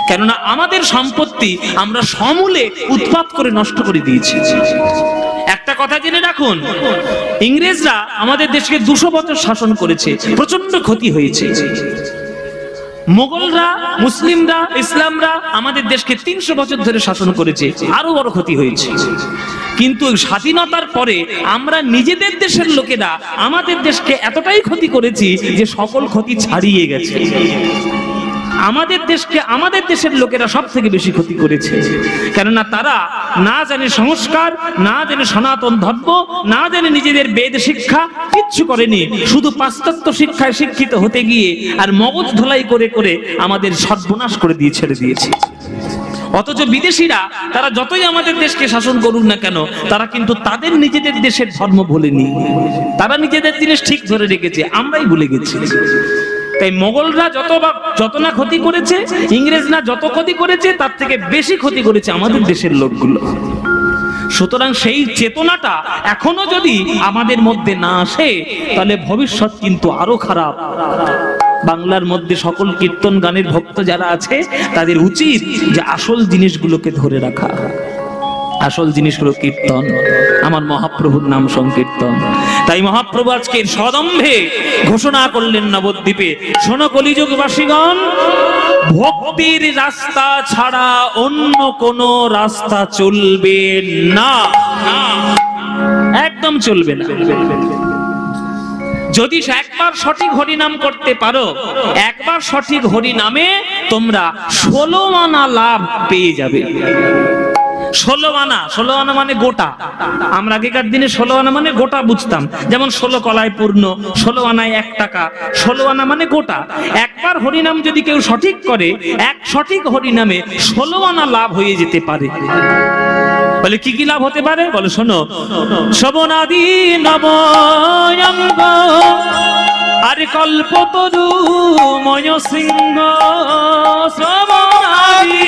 কেননা আমাদের সম্পত্তি আমরা সমূলে উৎপাত করে নষ্ট করে দিয়েছি। একটা কথা জেনে রাখুন, ইংরেজরা আমাদের দেশকে 200 বছর শাসন করেছে, প্রচন্ড ক্ষতি হয়েছে। মোগলরা, মুসলিমরা, ইসলামরা আমাদের দেশকে 300 বছর ধরে শাসন করেছে, আরো বড় ক্ষতি হয়েছে। কিন্তু স্বাধীনতার পরে আমরা নিজেদের দেশের লোকেরা আমাদের দেশকে এতটাই ক্ষতি করেছি যে সকল ক্ষতি ছাড়িয়ে গেছে। আমাদের দেশকে আমাদের দেশের লোকেরা সব থেকে বেশি ক্ষতি করেছে, কেননা তারা না জানে সংস্কার, না জানে সনাতন ধর্ম, না জানে নিজেদের বেদ শিক্ষা, কিচ্ছু করেনি। শুধু পাশ্চাত্য শিক্ষায় শিক্ষিত হতে গিয়ে আর মগজ ধোলাই করে করে আমাদের সর্বনাশ করে দিয়ে ছেড়ে দিয়েছে। অথচ বিদেশিরা তারা যতই আমাদের দেশকে শাসন করুক না কেন, তারা কিন্তু তাদের নিজেদের দেশের ধর্ম ভুলেনি। তারা নিজেদের জিনিস ঠিক ধরে রেখেছে, আমরাই ভুলে গেছি। তাই মোগলরা যত না ক্ষতি করেছে, ইংরেজরা যত ক্ষতি করেছে, তার থেকে বেশি ক্ষতি করেছে আমাদের দেশের লোকগুলো। সুতরাং সেই চেতনাটা এখনো যদি আমাদের মধ্যে না আসে, তাহলে ভবিষ্যৎ কিন্তু আরো খারাপ। বাংলার মধ্যে সকল কীর্তন গানের ভক্ত যারা আছে, তাদের উচিত যে আসল জিনিসগুলোকে ধরে রাখা। আসল জিনিস হলো কীর্তন, আমার মহাপ্রভুর নাম সংকীর্তন। তাই মহাপ্রভু আজকে সদম্ভে ঘোষণা করলেন নবদ্বীপে, শোনো কলিযুগবাসীগণ, ভক্তির রাস্তা ছাড়া অন্য কোন রাস্তা চলবে না, একদম চলবে না। যদি একবার সঠিক হরিনাম করতে পারো, একবার সঠিক হরিনামে তোমরা 16 আনা লাভ পেয়ে যাবে। 16 আনা মানে গোটা। আমরা আগেকার দিনে 16 আনা মানে গোটা বুঝতাম, যেমন 16 কলায় পূর্ণ, 16 আনায় 1 টাকা। 16 আনা মানে গোটা। একবার হরিনাম যদি কেউ সঠিক করে, এক সঠিক হরিনামে 16 আনা লাভ হয়ে যেতে পারে। বলে কি কি লাভ হতে পারে? বলে শোনো, শ্রবণাদি নবয়ঙ্গ আরে কল্পতরু ময় সিংহ, শ্রবণাদি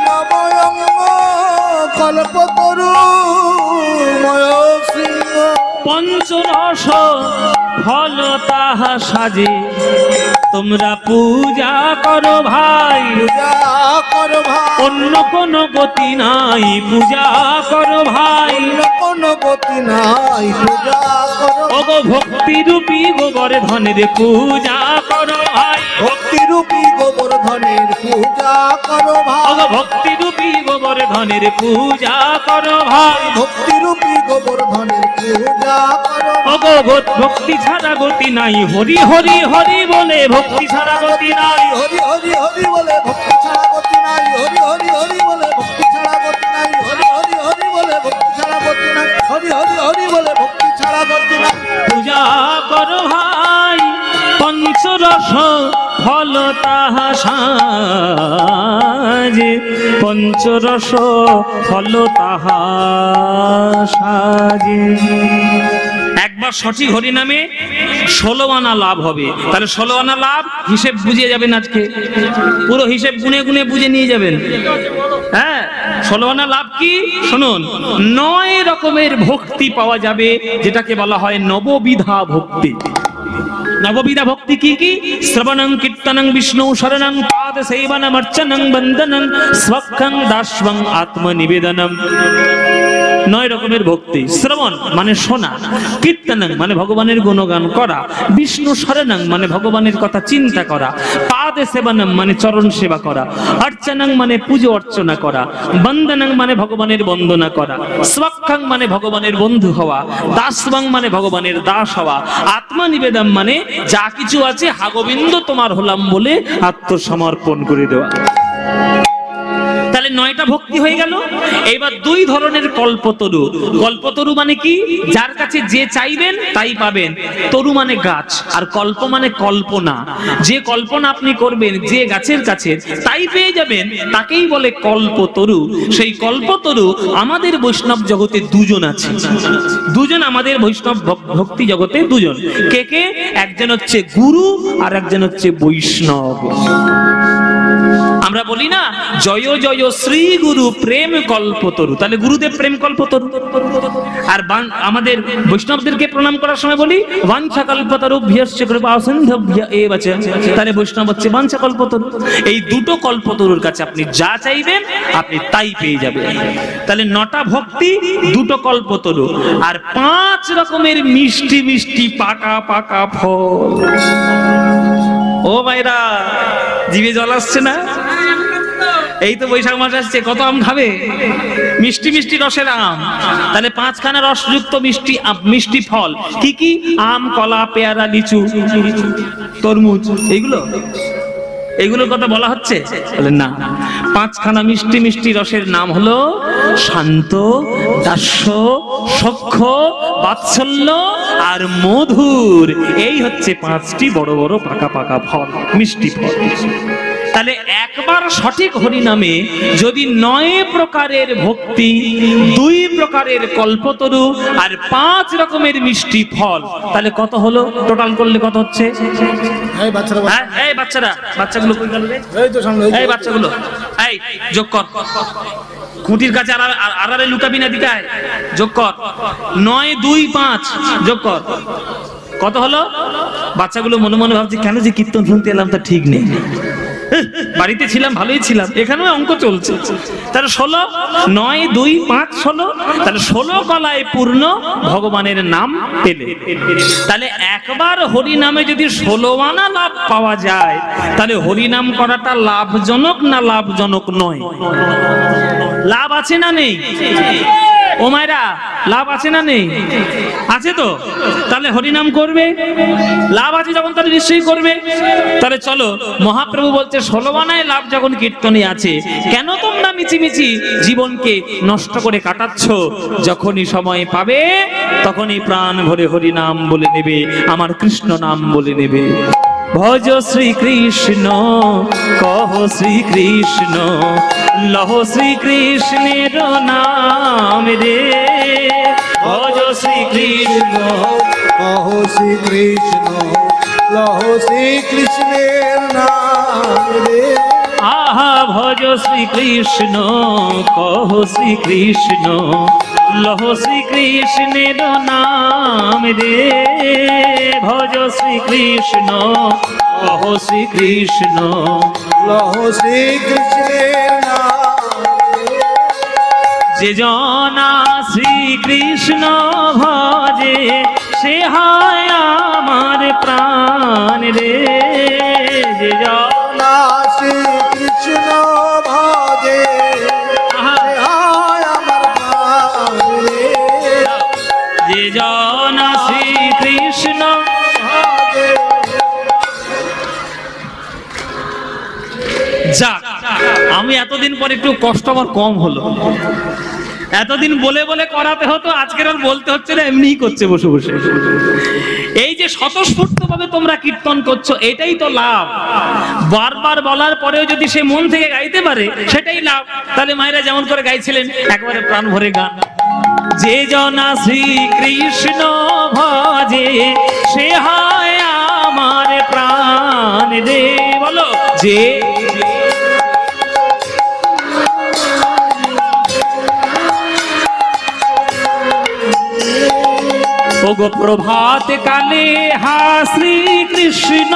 নবয়ঙ্গ কল্পতরু ময় সিংহ, পঞ্চরস ফল তাহা সাজে, তোমরা পূজা করো ভাই, পূজা করো ভাই, অন্য কোন গতি নাই, পূজা করো ভাই, অন্য কোন গতি নাই, পূজা করো। ওগো ভক্তি রূপী গোবর্ধনের পূজা করো ভাই, ভক্তি রূপী গোবর্ধনের পূজা করো ভাই, ওগো ভক্তি রূপী গোবর্ধনের পূজা করো ভাই, ভক্তি রূপী গোবর্ধনের পূজা করো। ওগো ভক্তি ছাড়া গতি নাই, হরি হরি হরি বলে ভক্তি ছাড়া গতি নাই, হরি হরি হরি বলে ভক্তি ছাড়া গতি নাই, হরি হরি হরি বলে ভক্তি ছাড়া গতি নাই, হরি হরি হরি বলে ভক্তি ছাড়া গতি নাই, হরি হরি হরি বলে ভক্তি ছাড়া গতি নাই। পূজা করো ভাই, পঞ্চরস ফল তাহা সাজে, পঞ্চরস ফল তাহা সাজে। একবার সঠিক হরিনামে 16 আনা লাভ হবে। তাহলে 16 আনা লাভ হিসেব বুঝিয়ে যাবেন, আজকে পুরো হিসেব গুনে গুনে বুঝে নিয়ে যাবেন। হ্যাঁ, 16 আনা লাভ কি শুনুন, 9 রকমের ভক্তি পাওয়া যাবে, যেটাকে বলা হয় নববিধা ভক্তি। নববিধা ভক্তি কি কি? শ্রবণং কীর্তনং বিষ্ণু শরণং পাদ সেবনম অর্চনং বন্দনং স্বক্ষং দাস্বং আত্মনিবেদনম। 9 রকমের ভক্তি। শ্রবণ মানে শোনা, কীর্তনং মানে ভগবানের গুণগান করা, বিষ্ণু শরণং মানে ভগবানের কথা চিন্তা করা, পাদ সেবনম মানে চরণ সেবা করা, অর্চনং মানে পুজো অর্চনা করা, বন্দনং মানে ভগবানের বন্দনা করা, স্বক্ষং মানে ভগবানের বন্ধু হওয়া, দাসবং মানে ভগবানের দাস হওয়া, আত্মনিবেদন মানে যা কিছু আছে হা গোবিন্দ তোমার হলাম বলে আত্মসমর্পণ করে দেওয়া। তাহলে 9টা ভক্তি হয়ে গেল। এবার 2 ধরনের কল্পতরু। কল্পতরু মানে কি? যার কাছে যে চাইবেন তাই পাবেন। তরু মানে গাছ, আর কল্প মানে কল্পনা। যে কল্পনা আপনি করবেন যে গাছের কাছে, তাই পেয়ে যাবেন, তাকেই বলে কল্পতরু। সেই কল্পতরু আমাদের বৈষ্ণব জগতে 2 জন আছে। 2 জন আমাদের বৈষ্ণব ভক্তি জগতে 2 জন। কে কে? একজন হচ্ছে গুরু আর একজন হচ্ছে বৈষ্ণব। আমরা বলি না জয় জয় শ্রী গুরু প্রেম কল্পতরু, তাহলে গুরুদেব প্রেম কল্পতরু। আর আমাদের বৈষ্ণবদেরকে প্রণাম করার সময় বলি বাঞ্ছা কল্পতরুভ্যশ্চ কৃপা সিন্ধুভ্য এব চ, তাহলে বৈষ্ণব হচ্ছে বাঞ্ছা কল্পতরু। এই 2টো কল্পতরুর কাছে আপনি যা চাইবেন আপনি তাই পেয়ে যাবেন। তাহলে 9টা ভক্তি, 2টো কল্পতরু, আর 5 রকমের মিষ্টি মিষ্টি পাকা পাকা ফল। ও ভাইরা, জিভে জল আসছে না? এই তো বৈশাখ মাস আসছে, কত আম খাবে? মিষ্টি মিষ্টি রসের আম। তাহলে 5খানা রসযুক্ত মিষ্টি মিষ্টি ফল কি কি? আম, কলা, পেয়ারা, লিচু, তরমুজ, এইগুলোর কথা বলা হচ্ছে? বলে না, 5খানা মিষ্টি মিষ্টি রসের নাম হলো শান্ত, দাস্য, সখ্য, বাৎসল্য আর মধুর। এই হচ্ছে 5টি বড় বড় পাকা পাকা ফল, মিষ্টি ফল। তাহলে একবার সঠিক হরি নামে যদি 9 প্রকারের ভক্তি, 2 প্রকারের কল্পতরু আর 5 রকমের মিষ্টি ফল, তাহলে কত হলো? টোটাল করলে কত হচ্ছে? এই বাচ্চারা, এই বাচ্চারা, বাচ্চাগুলো কই গেল রে? এই তো সামনে, এই বাচ্চাগুলো, এই যোগ কর। খুঁটির কাছে আড়ারে লুকাবি না, দিকায় যোগ কর। 9, 2, 5 যোগ কর। কত হলো? বাচ্চাগুলো মনে মনে ভাবছে কেন যে কীর্তন শুনতে এলাম, তা ঠিক নেই। বাড়িতে ছিলাম, ভালোই ছিলাম, এখানেও অঙ্ক চলছে। তাহলে 16, 9, 2, 5 16। তাহলে 16 কলায় পূর্ণ ভগবানের নাম পেলে। তাহলে একবার হরি নামে যদি 16 আনা লাভ পাওয়া যায়, তাহলে হরি নাম করাটা লাভজনক না লাভজনক নয়? লাভ আছে না নেই? ও মায়েরা, লাভ আছে না নেই? আছে তো। তাহলে হরিনাম করবে, লাভ আছে যখন তাহলে নিশ্চয়ই করবে। তাহলে চলো, মহাপ্রভু বলছে 16 আনায় লাভ যখন কীর্তনে আছে, কেন তোমরা মিছিমিছি জীবনকে নষ্ট করে কাটাচ্ছ? যখনই সময় পাবে তখনই প্রাণ ভরে হরিনাম বলে নেবে, আমার কৃষ্ণ নাম বলে নেবে। ভজ শ্রীকৃষ্ণ, কহ শ্রীকৃষ্ণ, লহ শ্রীকৃষ্ণের নাম রে। ভজ শ্রীকৃষ্ণ, কহ শ্রীকৃষ্ণ, লহ শ্রীকৃষ্ণের নাম রে। আহা ভজ শ্রীকৃষ্ণ, কহ শ্রীকৃষ্ণ, লহ শ্রীকৃষ্ণের নাম রে। ভজ শ্রীকৃষ্ণ, কহ শ্রীকৃষ্ণ, লহ শ্রীকৃষ্ণের নাম রে। যে জনা শ্রীকৃষ্ণ ভজে, সে হয় আমার প্রাণ রে। যে জনা শ্রীকৃষ্ণ ভজে, আমার প্রাণ রে। যে জনা শ্রীকৃষ্ণ ভজে। যাক, আমি এতদিন পর একটু কষ্ট আমার কম হলো। এতদিন বলে বলে করাতে হতো, আজকের আর বলতে হচ্ছে না, এমনিই করছে বসে বসে। এই যে স্বতঃস্ফূর্ত ভাবে তোমরা কীর্তন করছো, এটাই তো লাভ। বারবার বলার পরেও যদি সে মন থেকে গাইতে পারে, সেটাই লাভ। তাহলে মায়েরা যেমন করে গাইছিলেন, একবারে প্রাণ ভরে গান। যে জনা শ্রীকৃষ্ণ ভজে, সে হয় আমার প্রাণ রে। বলো, যে ওগো প্রভাত কালে হা শ্রীকৃষ্ণ,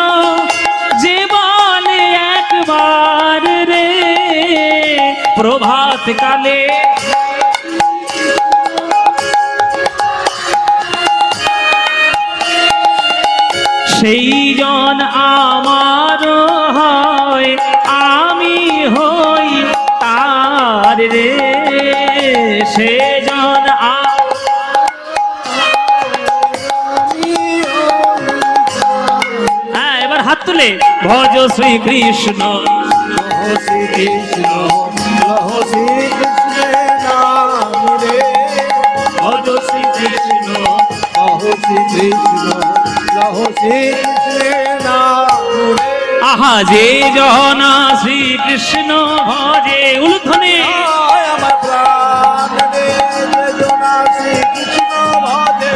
যে বলে একবার রে। প্রভাত কালে সেই জন আমার হয়, আমি হই তার রে। সে জন হাত তুলে ভজ শ্রীকৃষ্ণ, লহ শ্রীকৃষ্ণ, লহ শ্রীকৃষ্ণের নাম রে। ভজ শ্রীকৃষ্ণ, লহ শ্রীকৃষ্ণ, লহ শ্রীকৃষ্ণের নাম রে। আহা যে জনা শ্রীকৃষ্ণ ভজে, উলুধ্বনি আমার প্রাণ রে। যে জনা শ্রীকৃষ্ণ ভজে,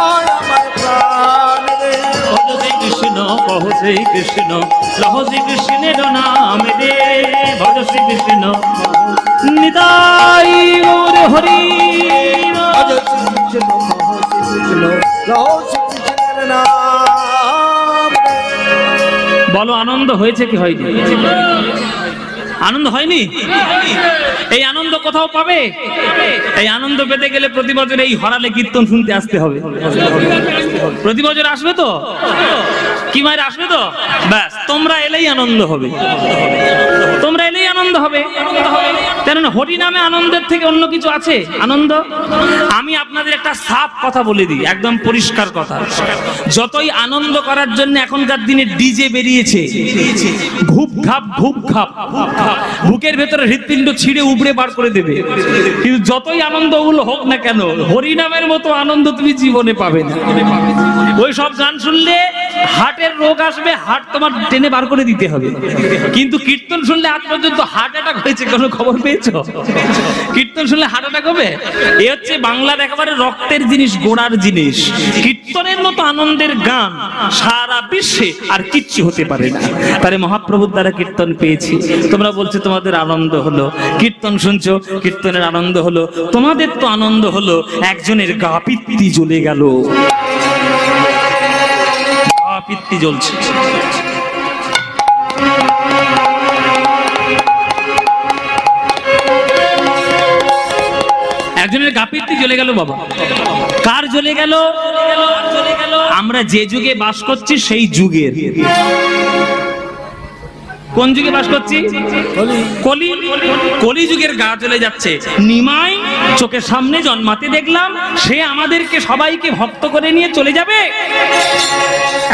আমার প্রাণ রে। ভজ শ্রীকৃষ্ণ, কহ শ্রীকৃষ্ণ, লহ শ্রীকৃষ্ণের নাম রে। ভজ শ্রীকৃষ্ণ, নিতাই গৌর হরি। ভজ শ্রীকৃষ্ণ, কহ শ্রীকৃষ্ণ, লহ শ্রীকৃষ্ণের নাম রে। বলো, আনন্দ হয়েছে কি হয়নি? আনন্দ হয়নি? এই আনন্দ কোথাও পাবে? এই আনন্দ পেতে গেলে প্রতি বছর এই হরালে কীর্তন শুনতে আসতে হবে। প্রতি বছর আসবে তো? কি মায়ের আসবে তো? ব্যাস, তোমরা এলেই আনন্দ হবে, তোমরা এলেই আনন্দ হবে। কেননা হরি নামে আনন্দের থেকে অন্য কিছু আছে? আনন্দ? আমি আপনাদের একটা সাফ কথা বলে দিই, একদম পরিষ্কার কথা। যতই আনন্দ করার জন্য এখনকার দিনে ডিজে বেরিয়েছে, ঘুপ ঘাপ বুকের ভেতরে হৃৎপিণ্ড ছিঁড়ে উবড়ে বার করে দেবে, কিন্তু যতই আনন্দ ওগুলো হোক না কেন, হরি নামের মতো আনন্দ তুমি জীবনে পাবে না। ওই সব গান শুনলে হার্টের রোগ আসবে, হার্ট তোমার টেনে বার করে দিতে হবে। কিন্তু কীর্তন শুনলে আজ পর্যন্ত হার্ট অ্যাটাক হয়েছে কোনো খবর পেয়েছো? কীর্তন শুনলে হার্ট অ্যাটাক হবে? এ হচ্ছে বাংলার একেবারে রক্তের জিনিস, গোড়ার জিনিস। কীর্তনের মতো আনন্দের গান সারা বিশ্বে আর কিচ্ছু হতে পারে না। তারে মহাপ্রভুর দ্বারা কীর্তন পেয়েছি। তোমরা বলছো তোমাদের আনন্দ হলো, কীর্তন শুনছো, কীর্তনের আনন্দ হলো। তোমাদের তো আনন্দ হলো একজনের গা পিত্তি জ্বলে গেল, গা পিত্তি জ্বলছে। একজনের গা পিত্তি জ্বলে গেল বাবা। কার জ্বলে গেল? আমরা যে যুগে বাস করছি সেই যুগের। কোন যুগে বাস করছি? কলি যুগের গা জ্বলে যাচ্ছে। নিমাই চোখের সামনে জন্মাতে দেখলাম, সে আমাদেরকে সবাইকে ভক্ত করে নিয়ে চলে যাবে।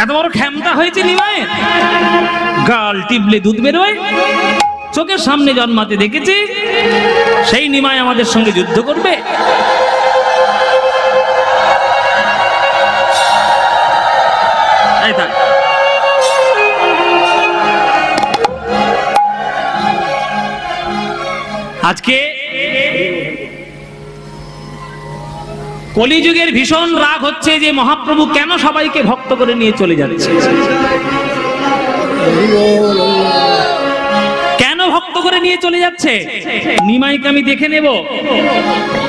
এত বড় ক্ষমতা হয়েছে নিমায়ের, গাল টিপলে দুধ বেরোয়। চোখের সামনে জন্মাতে দেখেছি, সেই নিমাই আমাদের সঙ্গে যুদ্ধ করবে? আজকে কলিযুগের ভীষণ রাগ হচ্ছে যে মহাপ্রভু কেন সবাইকে ভক্ত করে নিয়ে চলে যাচ্ছে, কেন ভক্ত করে নিয়ে চলে যাচ্ছে? নিমাইকে আমি দেখে নেব,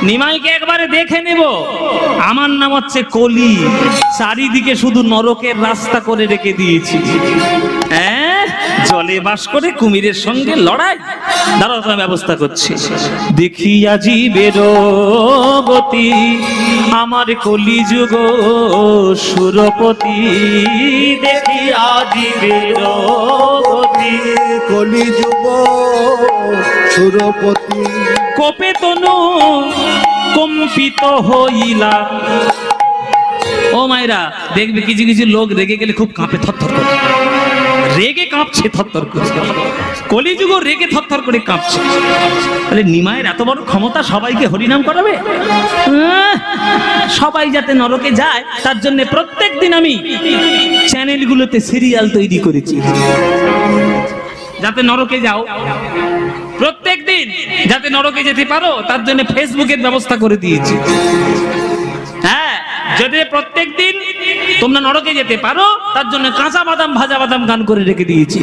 নিমাইকে একবারে দেখে নেব। আমার নাম হচ্ছে কলি, চারিদিকে শুধু নরকের রাস্তা করে রেখে দিয়েছি। হ্যাঁ, জলে বাস করে কুমিরের সঙ্গে লড়াই। দাঁড়াও, তোমার ব্যবস্থা করছি। দেখিয়া জীবের গতি, আমার কলিযুগ সুরপতি। দেখিয়া জীবের গতি, কলিযুগ সুরপতি। কোপে তনু কম্পিত হইলা। ও মায়েরা, দেখবে কিছু কিছু লোক রেগে গেলে খুব কাঁপে, থরথর করে রেগে কাঁপছে, থরথর করে। কলিযুগ রেগে থরথর করে কাঁপছে। তাহলে নিমায়ের এত বড় ক্ষমতা সবাইকে হরিনাম করাবে? সবাই যাতে নরকে যায় তার জন্য প্রত্যেক দিন আমি চ্যানেলগুলোতে সিরিয়াল তৈরি করেছি, যাতে নরকে যাও। প্রত্যেক দিন যাতে নরকে যেতে পারো তার জন্য ফেসবুকের ব্যবস্থা করে দিয়েছি। হ্যাঁ, যদি প্রত্যেক দিন তোমরা নরকে যেতে পারো তার জন্য কাঁচা বাদাম ভাজা বাদাম গান করে রেখে দিয়েছি।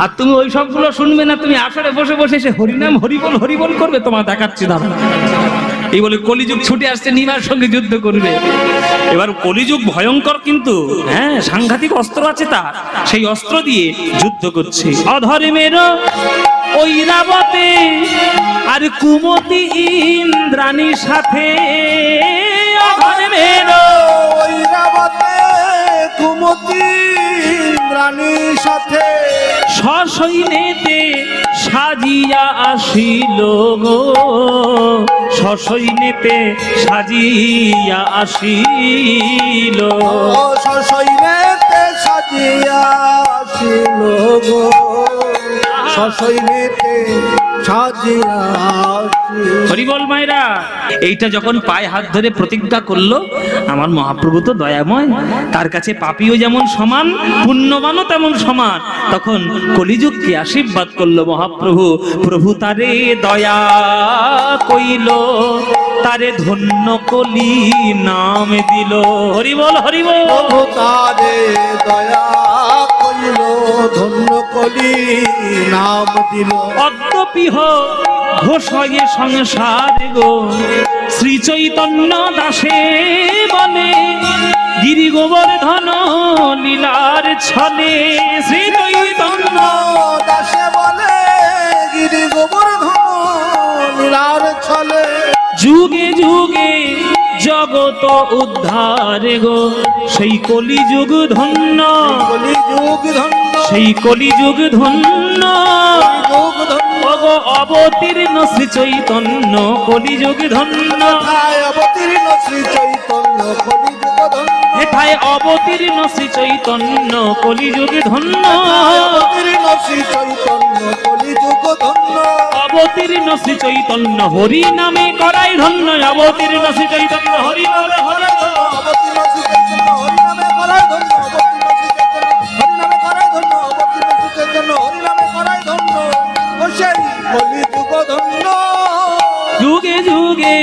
আর তুমি ওই সবগুলো শুনবে না, তুমি আসরে বসে বসে সে হরিনাম হরিবল হরিবল করবে। তোমার দেখাচ্ছি দাদা, এই বলে কলিযুগ ছুটে আসছে, নিমার সঙ্গে যুদ্ধ করবে। এবার কলিযুগ ভয়ঙ্কর, কিন্তু হ্যাঁ সাংঘাতিক অস্ত্র আছে তার, সেই অস্ত্র দিয়ে যুদ্ধ করছে। অধর্মের ঐরাবতে আর কুমতি ইন্দ্রাণীর সাথে, অধর্মের ঐরাবতে কুমতি ইন্দ্রাণীর সাথে, সসৈন্যেতে সাজিয়া আসিল গো, সসৈন্যেতে সাজিয়া আসিল, সসৈন্যেতে সাজিয়া আসিল গো, সসৈন্যেতে সাজিয়া আসিল। হরিবল মায়েরা, এইটা যখন পায়ে হাত ধরে প্রতিজ্ঞা করলো, আমার মহাপ্রভু তো দয়াময়, তার কাছে পাপীও যেমন সমান, পুণ্যবানও তেমন সমান, তখন কলিযুগকে আশীর্বাদ করলো মহাপ্রভু। প্রভু তারে দয়া কইল, তারে ধন্য কলি নাম দিল। হরিবল হরিবল। প্রভু তারে দয়া কইল, ধন্য কলি নাম দিল। অদ্যপিহ ঘোষয়ে সংসার গো, শ্রী চৈতন্য দাসে বলে, গিরি গোবর্ধন লীলার ছলে। শ্রী চৈতন্য দাসে বলে, গিরি গোবর্ধন যুগে যুগে জগত উদ্ধার গো, সেই কলিযুগ ধন্য, কলিযুগ ধন্য, সেই কলিযুগ ধন্য, কলিযুগ ধন্য, ওগো অবতীর্ণ শ্রী চৈতন্য কলিযুগ ধন্য, কোথায় অবতীর্ণ শ্রী চৈতন্য কলিযুগ ধন্য, হেথায় অবতীর্ণ শ্রী চৈতন্য কলিযুগ ধন্য, অবতীর্ণ শ্রী চৈতন্য কলিযুগ ধন্য, অবতীর্ণ শ্রী চৈতন্য হরি নামে করাই ধন্য, অবতীর্ণ শ্রী চৈতন্য হরি নামে করাই ধন্য, অবতীর্ণ শ্রী চৈতন্য হরি নামে করাই ধন্য, অবতীর্ণ শ্রী চৈতন্য হরি নামে করাই ধন্য, অবতীর্ণ শ্রী চৈতন্য হরি নামে করাই ধন্য, ও সেই কলিযুগ ধন্য। যুগে যুগে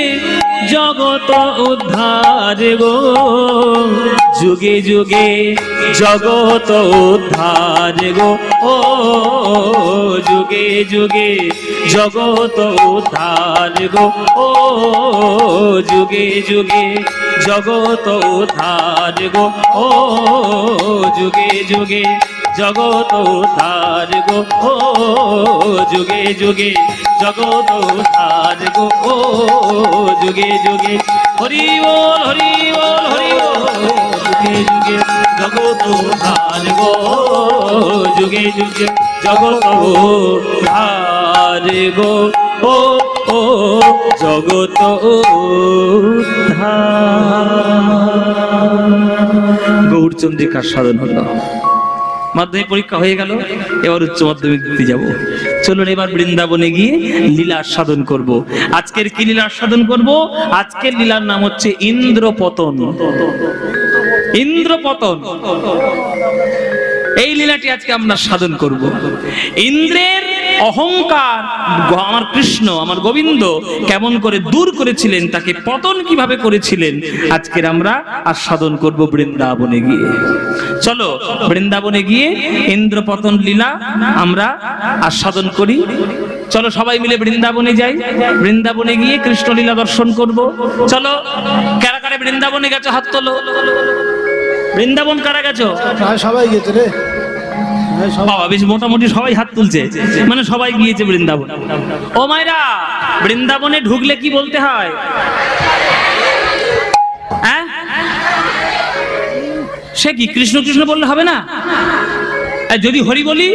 জগত উদ্ধার গো, যুগে যুগে জগত উদ্ধার গো, ও যুগে যুগে জগত উদ্ধার গো, ও যুগে যুগে জগত উদ্ধার গো, ও যুগে যুগে জগত উদ্ধার গো, ও যুগে যুগে জগত উদ্ধার গো, ও যুগে যুগে হরি বল হরি বল হরি বল, যুগে যুগে জগত উদ্ধার গো, যুগে যুগে জগত উদ্ধার গো, ও ও জগত উদ্ধার। গৌরচন্দ্রিকার সাধন হলো, মাধ্যমিক পরীক্ষা হয়ে গেল, এবার উচ্চ মাধ্যমিক দিতে যাব। চলুন এবার বৃন্দাবনে গিয়ে লীলা সাধন করব। আজকের কি লীলা সাধন করব? আজকের লীলার নাম হচ্ছে ইন্দ্রপতন। ইন্দ্রপতন এই লীলাটি আজকে আমরা সাধন করব। ইন্দ্রের অহংকার আমার কৃষ্ণ, আমার গোবিন্দ কেমন করে দূর করেছিলেন, তাকে পতন কিভাবে করেছিলেন, আজকের আমরা আস্বাদন করব বৃন্দাবনে গিয়ে। চলো বৃন্দাবনে গিয়ে ইন্দ্রপতন লীলা আমরা আস্বাদন করি। চলো সবাই মিলে বৃন্দাবনে যাই, বৃন্দাবনে গিয়ে কৃষ্ণ লীলা দর্শন করব। চলো কারা কারা বৃন্দাবনে গেছো হাত তোলো। বৃন্দাবন কারা গেছো? সবাই গেছে রে বাবা, বেশ মোটামুটি সবাই হাত তুলছে, মানে সবাই গিয়েছে বৃন্দাবন। ও মায়েরা, বৃন্দাবনে ঢুকলে কি বলতে হয়? হ্যাঁ, সে কি কৃষ্ণ কৃষ্ণ বললে হবে না? যদি হরি বলি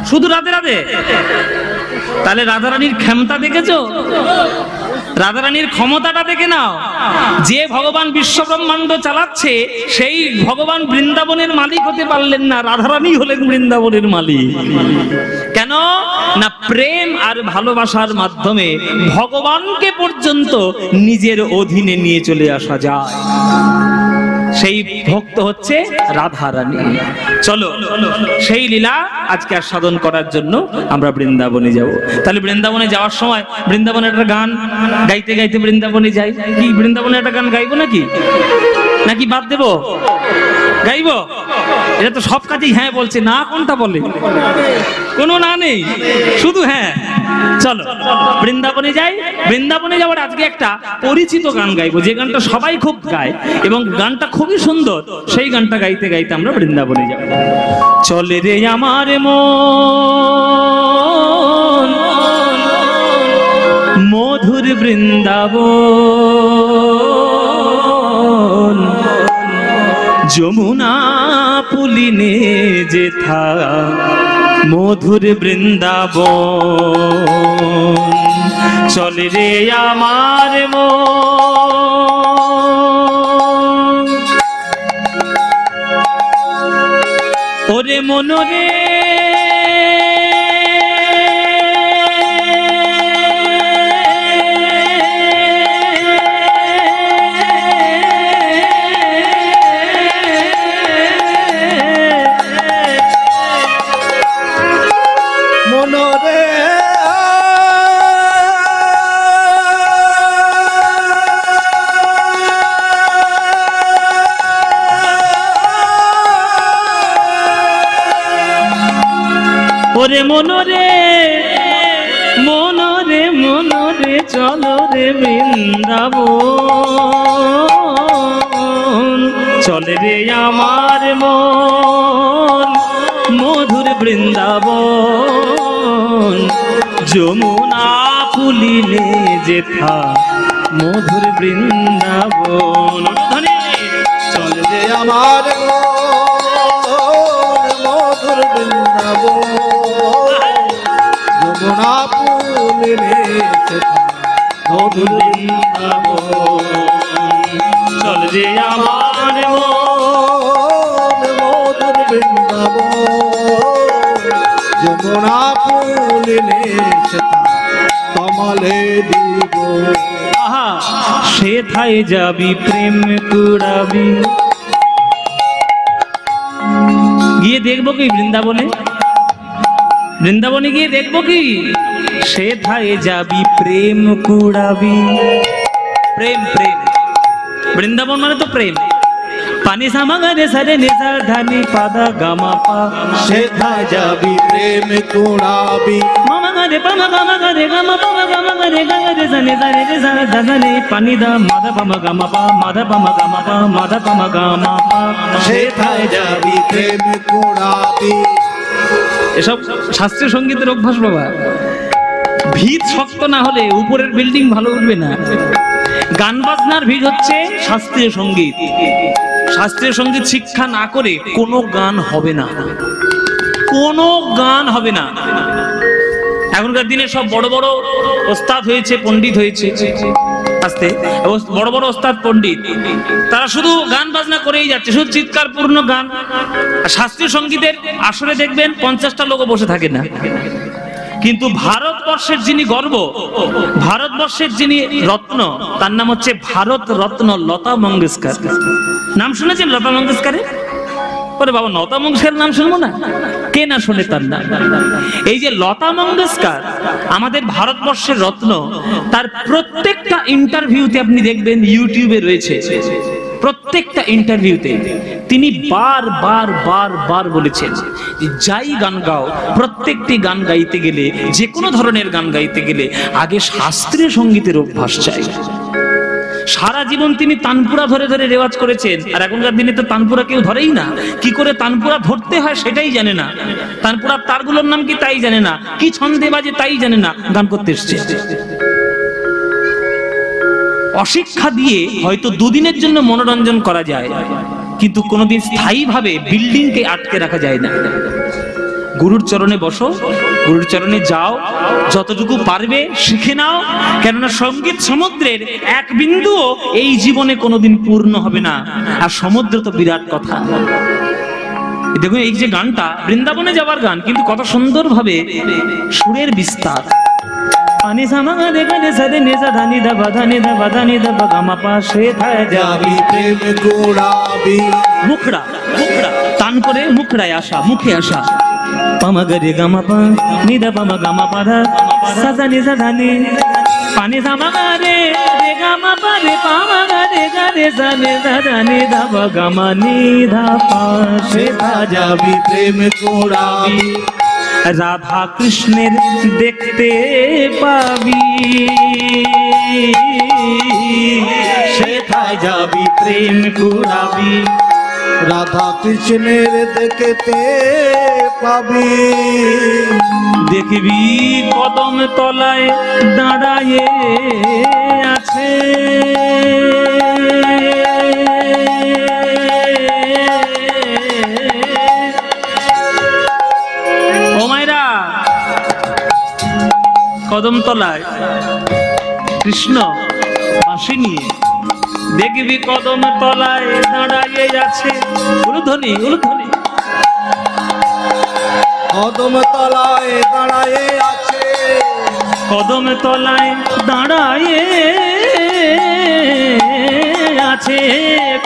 শুধু রাধে রাধে, তাহলে রাধারানীর ক্ষমতা দেখেছো? রাধারানীর ক্ষমতাটা দেখে নাও। যে ভগবান বিশ্বব্রহ্মাণ্ড চালাচ্ছে, সেই ভগবান বৃন্দাবনের মালিক হতে পারলেন না, রাধারানী হলেন বৃন্দাবনের মালিক। কেন না, প্রেম আর ভালোবাসার মাধ্যমে ভগবানকে পর্যন্ত নিজের অধীনে নিয়ে চলে আসা যায়। সেই ভক্ত হচ্ছে রাধারানী। চলো সেই লীলা আজকে আর সাধন করার জন্য আমরা বৃন্দাবনে যাব। তাহলে বৃন্দাবনে যাওয়ার সময় বৃন্দাবনে একটা গান গাইতে গাইতে বৃন্দাবনে যাই। কি বৃন্দাবনে একটা গান গাইবো নাকি, নাকি বাদ দেবো? গাইবো? এটা তো সব কাজেই হ্যাঁ বলছে, না কোনটা বলে? কোনো না নেই, শুধু হ্যাঁ। চলো বৃন্দাবনে যাই। বৃন্দাবনে যাওয়ার আজকে একটা পরিচিত গান গাইবো, যে গানটা সবাই খুব গায় এবং গানটা খুবই সুন্দর। সেই গানটা গাইতে গাইতে আমরা বৃন্দাবনে যাব। চলে রে আমার মন মধুর বৃন্দাবন, যমুনা পুলিনে যেথা মধুর বৃন্দাবন। চলে রে আমার মন, ওরে মনরে ওরে মনরে মনরে মনরে চলো রে বৃন্দাবন। চলে রে আমার মন মধুর বৃন্দাবন, যমুনা পুলিনে যেথা মধুর বৃন্দাবন। ধ্বনি চল যে আমার মন মধুর বৃন্দাবন, যমুনা পুলিনে যেথা মধুর বৃন্দাবন। চল যে আমার মন মধুর বৃন্দাবন, যমুনা পুলিনে যেথা কমলে দিব। আহা সেথায় যাবি প্রেম কুড়াবি। গিয়ে দেখবো কি বৃন্দাবনে, বৃন্দাবনে গিয়ে দেখবো কি সেথায় যাবি প্রেম কুড়াবি। প্রেম প্রেম, বৃন্দাবন মানে তো প্রেম। পানি সামাগারে সারে নিসা ধানি পাদা গামা পা, সেথায় যাবি প্রেম কুড়াবি। মামা গারে পামা গামা গারে গামা পামা গামা গারে গারে সানে সারে রে সারে দানে পানি দা মাধা পামা গামা পা, মাধা পামা গামা পা, মাধা পামা গামা পা। সেথায় যাবি প্রেম কুড়াবি। এসব শাস্ত্রীয় সঙ্গীতের অভ্যাস বাবা। ভিত শক্ত না হলে উপরের বিল্ডিং ভালো উঠবে না। গান বাজনার ভিড় হচ্ছে শাস্ত্রীয় সঙ্গীত। শাস্ত্রীয় সঙ্গীত শিক্ষা না করে কোনো গান হবে না, কোনো গান হবে না। এখনকার দিনে সব বড় বড় ওস্তাদ হয়েছে, পণ্ডিত হয়েছে, আস্তে বড় বড় ওস্তাদ পণ্ডিত, তারা শুধু গান বাজনা করেই যাচ্ছে, শুধু চিৎকার পূর্ণ গান। শাস্ত্রীয় সঙ্গীতের আসরে দেখবেন 50টা লোকও বসে থাকে না। কিন্তু ভারতবর্ষের যিনি গর্ব, ভারতবর্ষের যিনি রত্ন, তার নাম হচ্ছে ভারত রত্ন লতা মঙ্গেশকর। নাম শুনেছেন লতা মঙ্গেশকরের? ওরে বাবা, লতা মঙ্গেশকরের নাম শুনবো না? কে না শোনে তার নাম? এই যে লতা মঙ্গেশকর আমাদের ভারতবর্ষের রত্ন, তার প্রত্যেকটা ইন্টারভিউতে আপনি দেখবেন ইউটিউবে রয়েছে, প্রত্যেকটা ইন্টারভিউতে তিনি বার বার বলেছেন যে যাই গান গাও, প্রত্যেকটি গান গাইতে গেলে, যে কোনো ধরনের গান গাইতে গেলে আগে শাস্ত্রীয় সঙ্গীতের অভ্যাস চাই। সারা জীবন তিনি তানপুরা ধরে ধরে রেওয়াজ করেছেন। আর এখনকার দিনে তো তানপুরা কেউ ধরেই না। কি করে তানপুরা ধরতে হয় সেটাই জানে না, তানপুরার তারগুলোর নাম কি তাই জানে না, কি ছন্দে বাজে তাই জানে না, গান করতে এসছে। অশিক্ষা দিয়ে হয়তো দুদিনের জন্য মনোরঞ্জন করা যায়, কিন্তু কোনোদিন স্থায়ীভাবে বিল্ডিংকে আটকে রাখা যায় না। গুরুর চরণে বসো, গুরুর চরণে যাও, যতটুকু পারবে শিখে নাও, কেননা সঙ্গীত সমুদ্রের এক বিন্দুও এই জীবনে কোনোদিন পূর্ণ হবে না। আর সমুদ্র তো বিরাট কথা। দেখুন এই যে গানটা বৃন্দাবনে যাওয়ার গান, কিন্তু কত সুন্দরভাবে সুরের বিস্তার। পানি সামাগা রে সারে নেজা ধানি দা বাধানি দা বাধানি দা বাগামা পা, সেথায় যাবি প্রেম কুড়াবি। মুখড়া মুখড়া টান করে মুখড়ায় আসা, মুখে আসা। পামা গরে গামা পা নিদা পামা গামা পাধা সাজা নিজা ধানি পানি সামাগা রে গামা পা রে পামা গরে গরে সানে দা ধানি দা বাগামা নিধা পা, সেথায় যাবি প্রেম কুড়াবি। রাধা কৃষ্ণের দেখতে পাবি, সেথায় যাবি প্রেম কুড়াবি। রাধা কৃষ্ণের দেখতে পাবি। দেখবি কদম তলায় দাঁড়ায়ে আছে, ও মায়েরা, কদম তলায় কৃষ্ণ বাঁশি নিয়ে, দেখবি কদম তলায় দাঁড়ায়ে আছে। উলুধ্বনি উলুধ্বনি। কদম তলায় দাঁড়ায়ে আছে, কদম তলায় দাঁড়ায়ে আছে,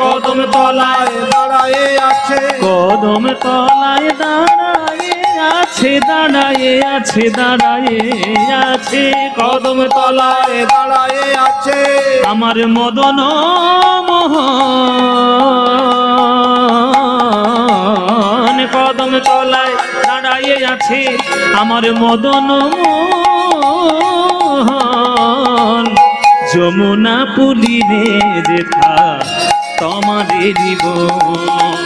কদম তলায় দাঁড়ায়ে আছে, কদম তলায় দাঁড়ায়ে আছে, দাঁড়ায়ে আছে, দাঁড়ায়ে আছে, কদম তলায় দাঁড়ায়ে আছে। আমার মদন মোহন, কদম তলায় দাঁড়ায়ে আছে আমার মদন মোহন। যমুনা পুলিনে যেথা তোমারে জীবন,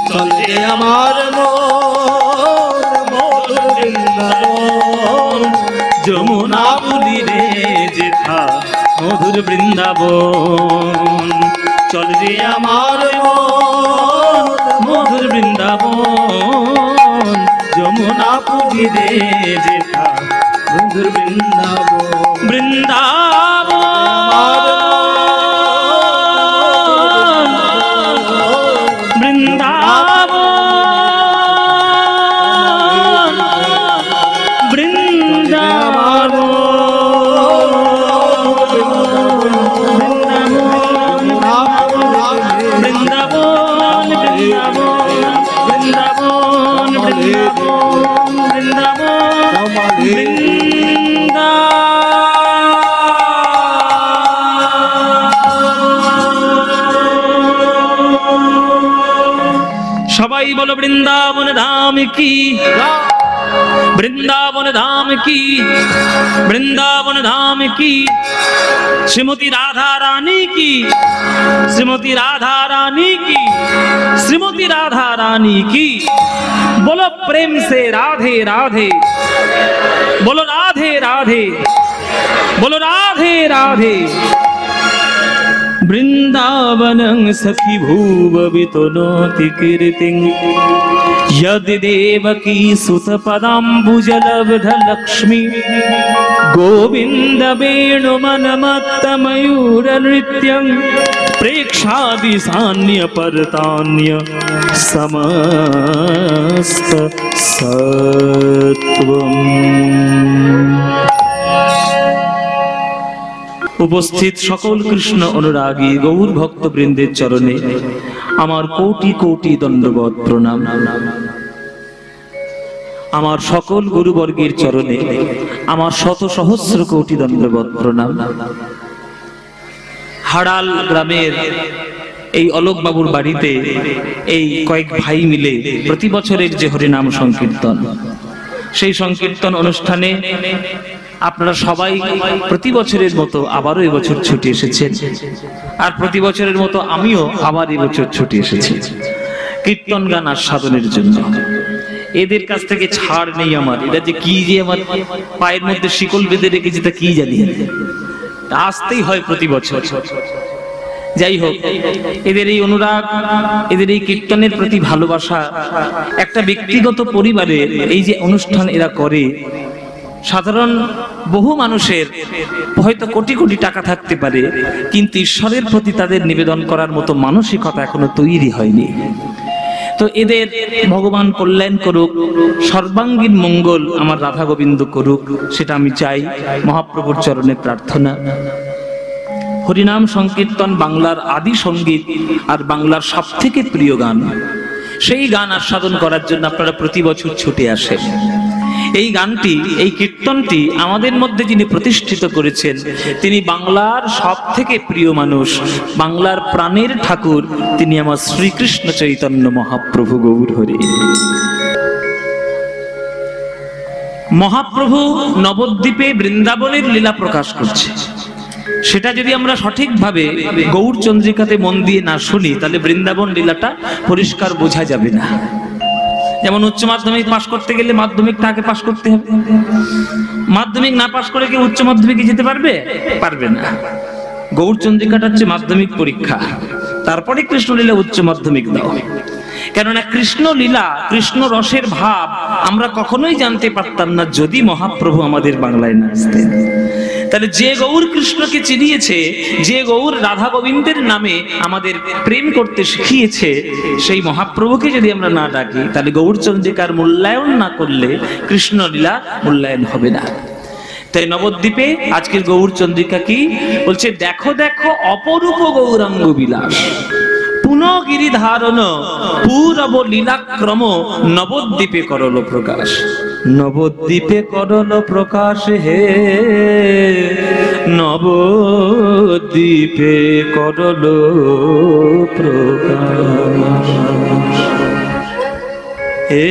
চলে আমার মন মধুর বৃন্দাবন, যমুনা পুরী রে যেথা মধুর বৃন্দাবন, চল রে আমার মন মধুর বৃন্দাবন, যমুনা পুরী রে যেথা মধুর বৃন্দাবন, বৃন্দাবন সবাই বলো বৃন্দাবন ধাম কি, বৃন্দাবন ধাম কি, বৃন্দাবন ধাম কি, শ্রীমতী রাধা রানী কি, শ্রীমতী রাধা রানী কি, শ্রীমতী রাধা রানী কি। बोलो प्रेम से राधे राधे, बोलो राधे राधे, बोलो राधे राधे। वृंदावनं सखी भुव वितनोति कीर्तिं, यदि देवकी सुत पदाम्बुजलब्ध लक्ष्मी, गोविंद वेणुमनमत्त मयूर नृत्यं, प्रेक्षादि सान्य परतान्य समस्त सत्वम्। উপস্থিত সকল কৃষ্ণ অনুরাগী গৌর ভক্তবৃন্দের চরণে আমার কোটি কোটি দণ্ডবৎ প্রণাম। আমার সকল গুরুবর্গের চরণে আমার শত সহস্র কোটি দণ্ডবৎ প্রণাম। হাড়াল গ্রামের এই অলোক বাবুর বাড়িতে এই কয়েক ভাই মিলে প্রতি বছরের যে হরিনাম সংকীর্তন, সেই সংকীর্তন অনুষ্ঠানে আপনারা সবাই প্রতি বছরের মতো আবারও এবছর ছুটে এসেছেন, আর প্রতি বছরের মতো আমিও আবার এবছর ছুটে এসেছি কীর্তন গান আস্বাদনের জন্য। এদের কাছ থেকে ছাড় নেই আমার। এটা যে কি যে আমার পায়ের মধ্যে শিকল বেঁধে রেখেছে তা কি জানি, আসতেই হয় প্রতি বছর। যাই হোক, এদের এই অনুরাগ, এদের এই কীর্তনের প্রতি ভালোবাসা, একটা ব্যক্তিগত পরিবারে এই যে অনুষ্ঠান এরা করে, সাধারণ বহু মানুষের হয়তো কোটি কোটি টাকা থাকতে পারে, কিন্তু ঈশ্বরের প্রতি তাদের নিবেদন করার মতো মানসিকতা এখনো তৈরি হয়নি। তো এদের ভগবান কল্যাণ করুক, সর্বাঙ্গীন মঙ্গল আমার রাধা গোবিন্দ করুক, সেটা আমি চাই। মহাপ্রভুর চরণে প্রার্থনা। হরিনাম সংকীর্তন বাংলার আদি সঙ্গীত আর বাংলার সবথেকে প্রিয় গান। সেই গান আস্বাদন করার জন্য আপনারা প্রতি বছর ছুটে আসেন। এই গানটি, এই কীর্তনটি আমাদের মধ্যে যিনি প্রতিষ্ঠিত করেছেন, তিনি বাংলার সবথেকে প্রিয় মানুষ, বাংলার প্রাণের ঠাকুর, তিনি আমার শ্রীকৃষ্ণ চৈতন্য মহাপ্রভু গৌর হরি। মহাপ্রভু নবদ্বীপে বৃন্দাবনের লীলা প্রকাশ করছে। সেটা যদি আমরা সঠিকভাবে গৌর চন্দ্রিকাতে মন দিয়ে না শুনি, তাহলে বৃন্দাবন লীলাটা পরিষ্কার বোঝা যাবে না। যেমন উচ্চ মাধ্যমিক পাশ করতে গেলে মাধ্যমিকটা আগে পাশ করতে হবে। মাধ্যমিক না পাশ করে কি উচ্চ মাধ্যমিকে যেতে পারবে? পারবে না। গৌর চন্দ্রিকাটা হচ্ছে মাধ্যমিক পরীক্ষা, তারপরে কৃষ্ণলীলা উচ্চ মাধ্যমিক দাও। কেননা কৃষ্ণ লীলা, কৃষ্ণ রসের ভাব আমরা কখনোই জানতে পারতাম না যদি মহাপ্রভু আমাদের বাংলায় না আসতেন। তাহলে যে গৌর কৃষ্ণকে চিনিয়েছে, যে গৌর রাধা গোবিন্দের নামে আমাদের প্রেম করতে শিখিয়েছে, সেই মহাপ্রভুকে যদি আমরা না ডাকি, তাহলে গৌর চন্দ্রিকার মূল্যায়ন না করলে কৃষ্ণ লীলা মূল্যায়ন হবে না। তাই নবদ্বীপে আজকের গৌর চন্দ্রিকা কি বলছে? দেখো দেখো অপরূপ গৌরাঙ্গ বিলাস, পুনগিরি ধারণ পূরব লীলাক্রম, নবদ্বীপে করল প্রকাশ। নবদ্বীপে করল প্রকাশ হে, নবদ্বীপে করল প্রকাশ হে।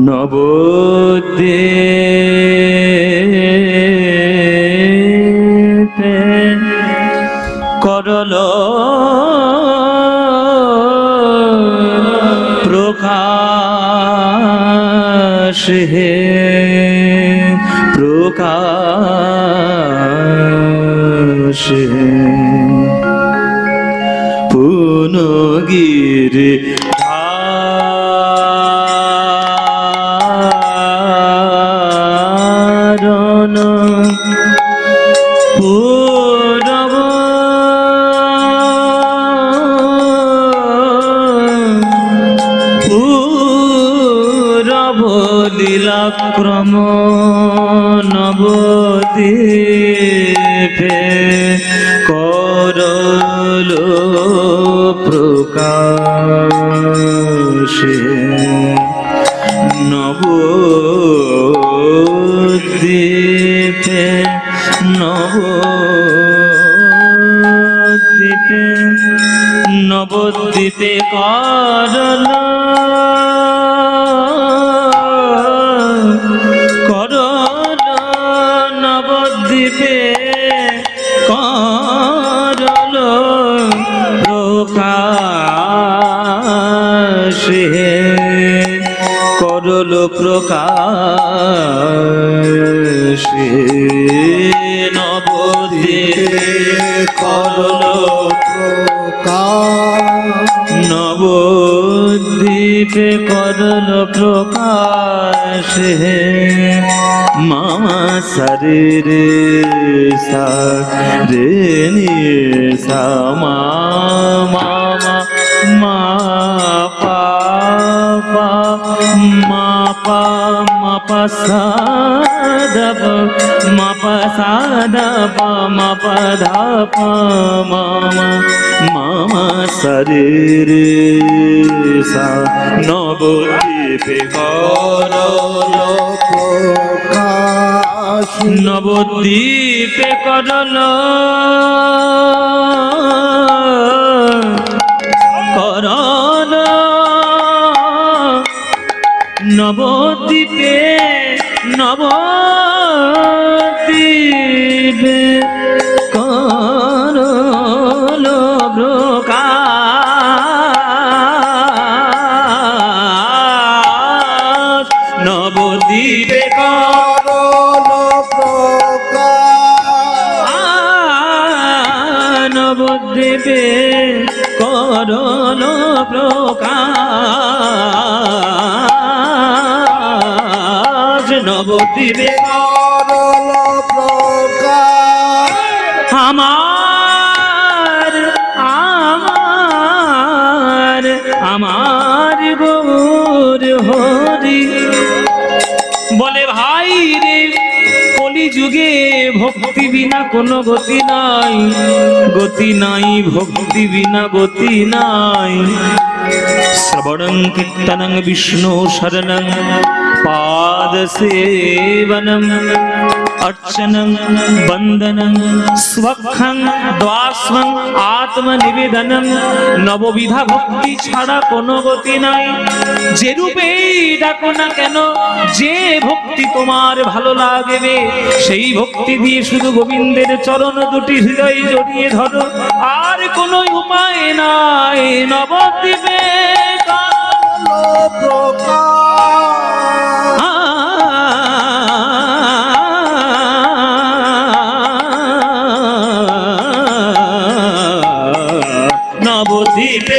নবদ্বীপে করল প্রকাশ হে প্রকাশ পুনগিরি ধারণ পুরব পুরব লীলাক্রম নবদ্বীপে করল প্রকাশে নবদ্বীপে নবদ্বীপে নবদ্বীপে করল করল নবদ্বীপে করল প্রকাশে করল প্রকাশে নবদ্বীপে করল নবদ্বীপে করল প্রকাশে মামা সারে রে সা রে নি সা মামা মা পা পা মা পা মা পা সা দা পা মা পা সা দা পা মা পা ধা পা মামা মামা সারে রে সা নবদ্বীপে করল প্রকাশ নবদ্বীপে করল করল নবদ্বীপে নবদ্বীপে করল প্রকাশ নবদ্বীপে করল প্রকাশ নবদ্বীপে করল প্রকাশ নবদ্বীপে করল প্রকাশ আমার আমার আমার গৌর হরি বলে ভাই রে কলিযুগে ভক্তি বিনা কোনো গতি নাই, গতি নাই ভক্তি বিনা গতি নাই। শ্রবণং কীর্তনং বিষ্ণু শরণং পাদ সেবনম अर्चनं बंदनं स्वखं द्वास्वं आत्मनिवेदनं नवविधा भक्ति छाड़ा कोनो गति নাই। যে রূপেই ডাকো না কেন, যে ভক্তি তোমার ভালো লাগবে সেই ভক্তি দিয়ে শুধু গোবিন্দের চরণ দুটি হৃদয়ে জড়িয়ে ধরো, আর কোনো উপায় নাই। নবদ্বীপে নবদ্বীপে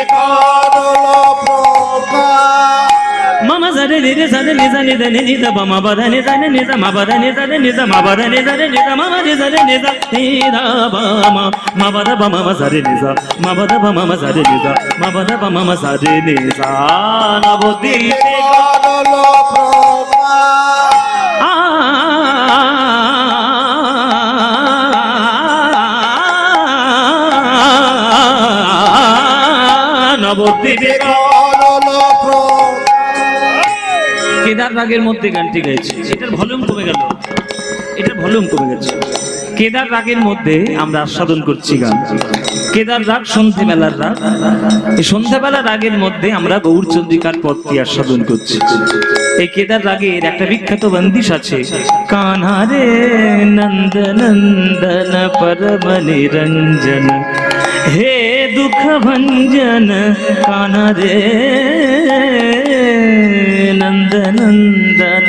মামা জানে নিরে জানে নিজা নিদা নিদা বামা বাধা নিজা নিজা মা বাধা নিজা নিজা মা বাধা নিজা নিজা মামা নিজা নিজা নিরা বামা মা বাধা বামা জারে নিজা মা বাধা বামা জারে নিজা মা বাধা বামা জারে নিজা। নবদ্বীপে নবদ্বীপে কেদার রাগের মধ্যে গানটি গাইছি, এটার ভলিউম কমে গেল, এটার ভলিউম কমে গেছে। কেদার রাগের মধ্যে আমরা আস্বাদন করছি গান। কেদার রাগ সন্ধ্যেবেলার রাগ, এই সন্ধ্যেবেলার রাগের মধ্যে আমরা গৌরচন্দ্রিকার পদটি আস্বাদন করছি। এই কেদার রাগের একটা বিখ্যাত বন্দিশ আছে, কান্হা রে নন্দ নন্দন পরম নিরঞ্জন दुख भंजन कान्हा रे नंद नंदन।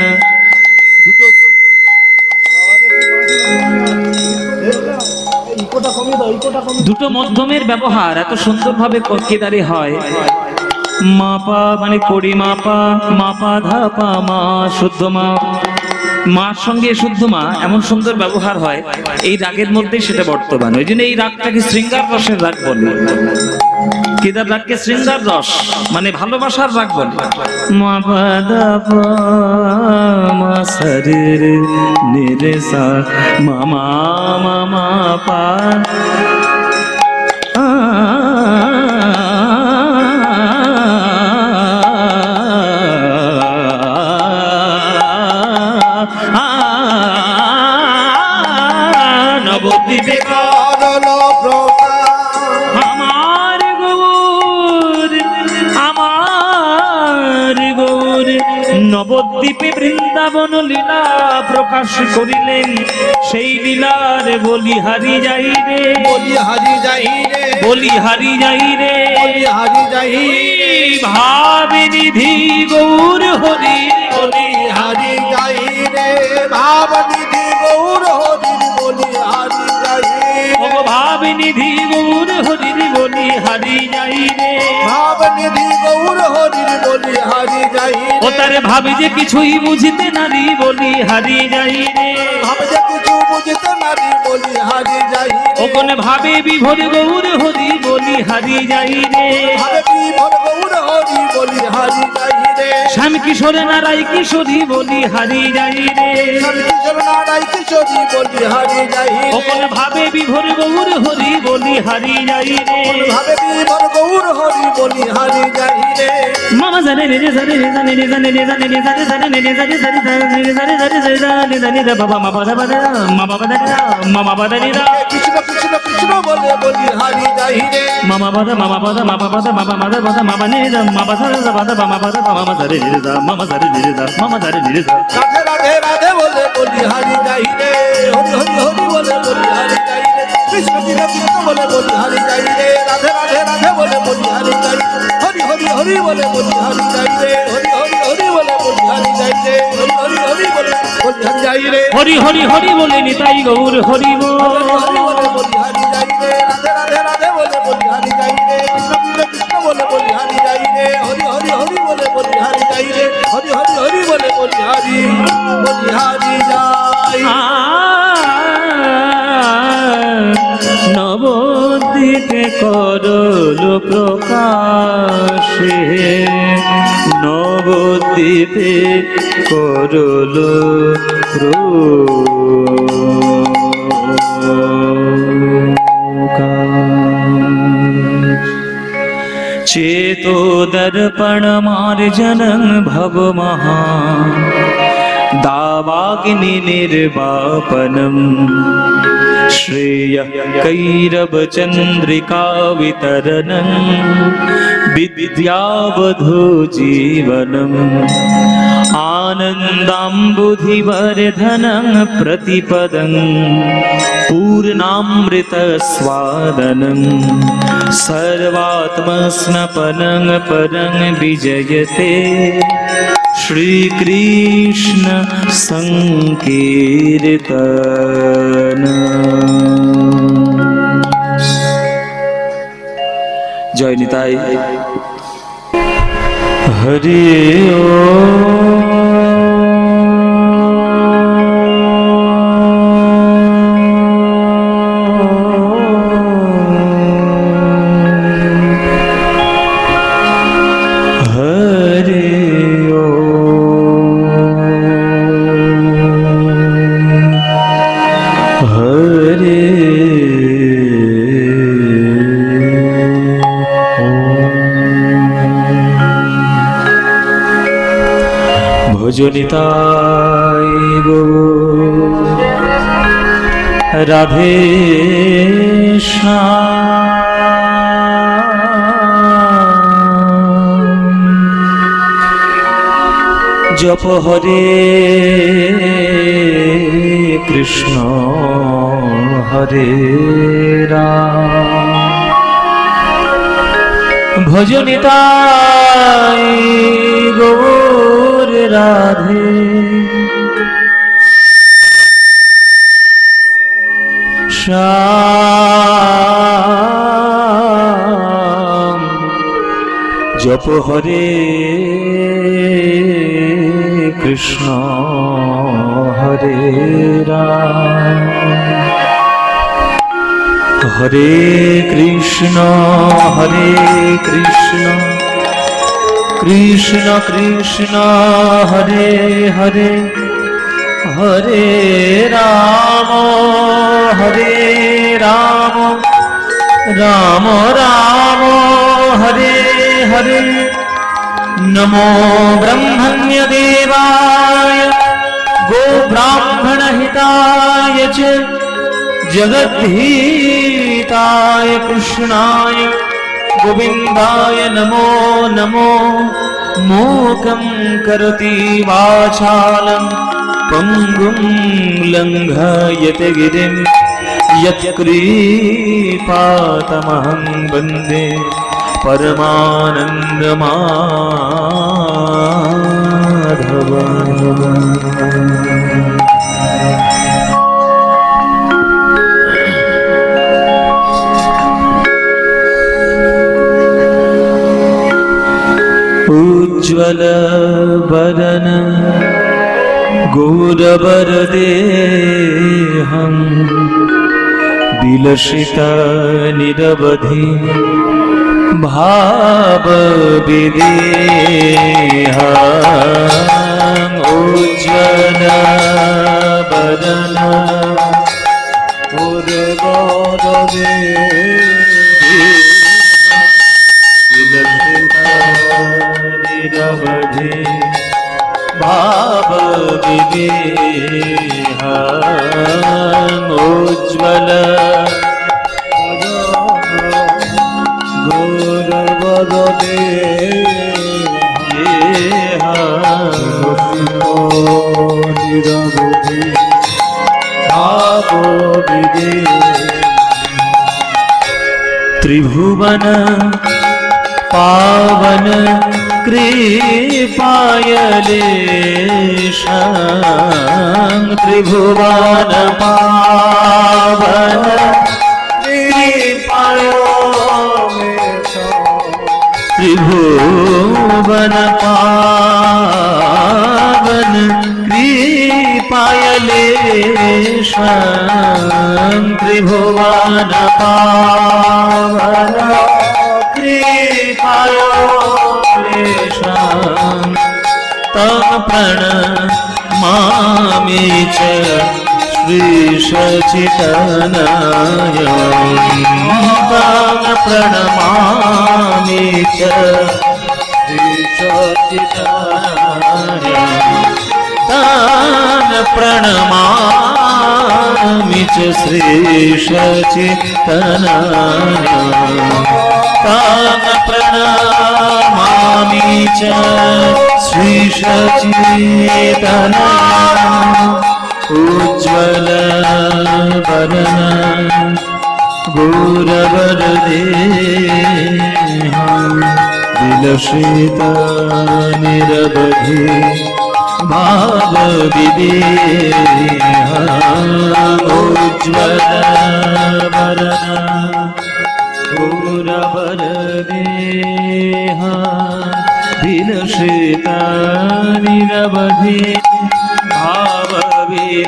দুটো মধ্যমের ব্যবহার এত সুন্দরভাবে কেদারে হয়। মাপা মানে কড়ি মাপা, মাপা ধাপা মা শুদ্ধ মা, মার সঙ্গে শুদ্ধ মা, এমন সুন্দর ব্যবহার হয় এই রাগের মধ্যে, সেটা বর্তমান। ওই জন্য এই রাগটাকে শৃঙ্গার রসের রাগ বলে। কেদার রাগকে শৃঙ্গার রস মানে ভালোবাসার রাগ বলে। মাপা ধাপা মা শরীর নিরেসা মামা মামা পা নবদ্বীপে করল প্রকাশ আমার গৌর, আমার গৌর নবদ্বীপে বৃন্দাবন লীলা প্রকাশ করিলেন। সেই লীলার বলিহারি যাই রে, বলিহারি যাই রে, বলিহারি যাই রে, বলিহারি যাই ভাবে নিধি গৌর হরি, বলিহারি যাই রে, ভাবনিধি গৌর হরির বলিহারি যাই রে, ভাবে নিধি গৌর হরির বলিহারি যাই রে, ভাবনিধি গৌর হরির বলিহারি যাই রে, ও তারে ভাবি যে কিছুই বুঝিতে নারী বলিহারি যাই রে, ভাবে যে কিছু বুঝতে নারী বলিহারি যাই রে, ওখানে ভাবে বিভোর গৌর হরি বলিহারি যাই রে, ভাবে বিভোর গৌর হরি বলিহারি যাই রে, শ্যাম কিশোরে নারাই কিশোরী বলিহারি যাই রে, কিশোর নারাই কিশোরী বলিহারি যাই রে, ওখানে ভাবে বিভোর গৌর হরি বলিহারি যাই রে, ভাবে বিভোর গৌর হরি বলিহারি যাই রে, মামা জানে রে জানে রে জানে রে জানে রে জানে রে জানে জানে রে জানে জানে জানে জানে জানে জানে জানে রে বাবা মা বাবা বাবা মামা বাবা মামা বাবা রে কৃষ্ণ কৃষ্ণ কৃষ্ণ বলে বলিহারি যাই রে, মামা বাবা মামা বাবা মামা বাবা মামা মাদা বাবা মামা নে মামা সারা বাবা মামা বাবা মামা জারে রে দা মামা জারে রে দা মামা জারে রে দা রাধে রাধে রাধে বলে বলিহারি যাই রে, হরি হরি হরি বলে বলিহারি যাই রে, কৃষ্ণ কৃষ্ণ কৃষ্ণ বলে বলিহারি যাই রে, রাধে রাধে রাধে বলে বলিহারি যাই রে, হরি হরি হরি বলে বলিহারি যাই রে, হরি হরি হরি বলে বলিহারি যাই রে, হরি হরি হরি বলে বলিহারি যাই রে, হরি হরি হরি বলে নিতাই গৌর হরি বল, হরি বলে বলিহারি যাই রে, রাধে রাধে রাধে বলে বলিহারি যাই রে, কৃষ্ণ কৃষ্ণ কৃষ্ণ বলে বলিহারি যাই রে, হরি হরি হরি বলে বলিহারি যাই রে, হরি হরি হরি বলে বলিহারি বলিহারি যাই। নবদ্বীপে করল প্রকাশে, নবদ্বীপে করল প্রকাশ। चेतो दर्पण मार्जनं भव महा दावाग्नि निर्वापनम् श्रेयः कैरव चन्द्रिका वितरणं विद्यावधू जीवनम् आनन्दाम्बुधिवर्धनं प्रतिपदं पूर्णामृतस्वादनं सर्वात्मस्नपनं परं विजयते श्रीकृष्ण संकीर्तन। जय निताई। हरि ओम। भजनिताय गौर राधे श्याम। जप हरे कृष्ण हरे राम ভজনিতাই গৌর রাধে। শ্যাম জপ হরে কৃষ্ণ হরে রাম, হরে কৃষ্ণ কৃষ্ণ কৃষ্ণ হরে হরে, হরে রাম রাম রাম হরে হরে। নমো ব্রহ্মণ্য দেবায় গো ব্রাহ্মণ হিতায় চ জগদ্ধিতায় কৃষ্ণায় গোবিন্দায় নমো নমো। मूकं करोति वाचालं पंगुं लंघयते गिरिं यत्कृपातमहं वन्दे परमानन्दमाधवम्। उज्ज्वल बदन गौरवरदेहं विलसित निरवधि भावविदेहम्। उज्ज्वल बदन निरवधि भाव विदेहम्। उज्ज्वल निरवधि भाव त्रिभुवन पावन कृपायलेशं। त्रिभुवन पावन त्रिभुवन पावन कृपायलेशं। त्रिभुवन पावन कृपायलेशं तं प्रणमामि च श्रीशचितनयं। तं प्रणमामि च श्रीशचितनयं। तं प्रणमामि च श्रीशचितनयं। तं प्रणमामि च श्रीशचितनयम्। उज्ज्वल वदन गौरवरदेहं विलसित निरवधि भावविदेहम्। उज्ज्वल वदन गौरवरदेहं विलसित निरवधि भावविदेहम्।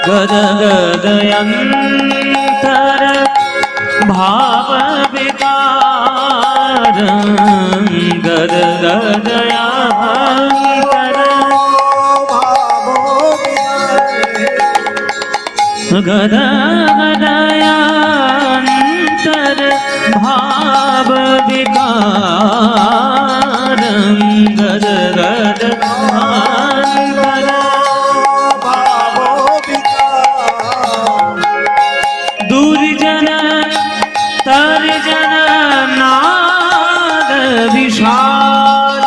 गदगदयन्तर भावविकारं। गदगदयन्तर गदगदयन्तर भावविकारं। गदगदयन्तर दुर्जन तर्जन नाद विशाल।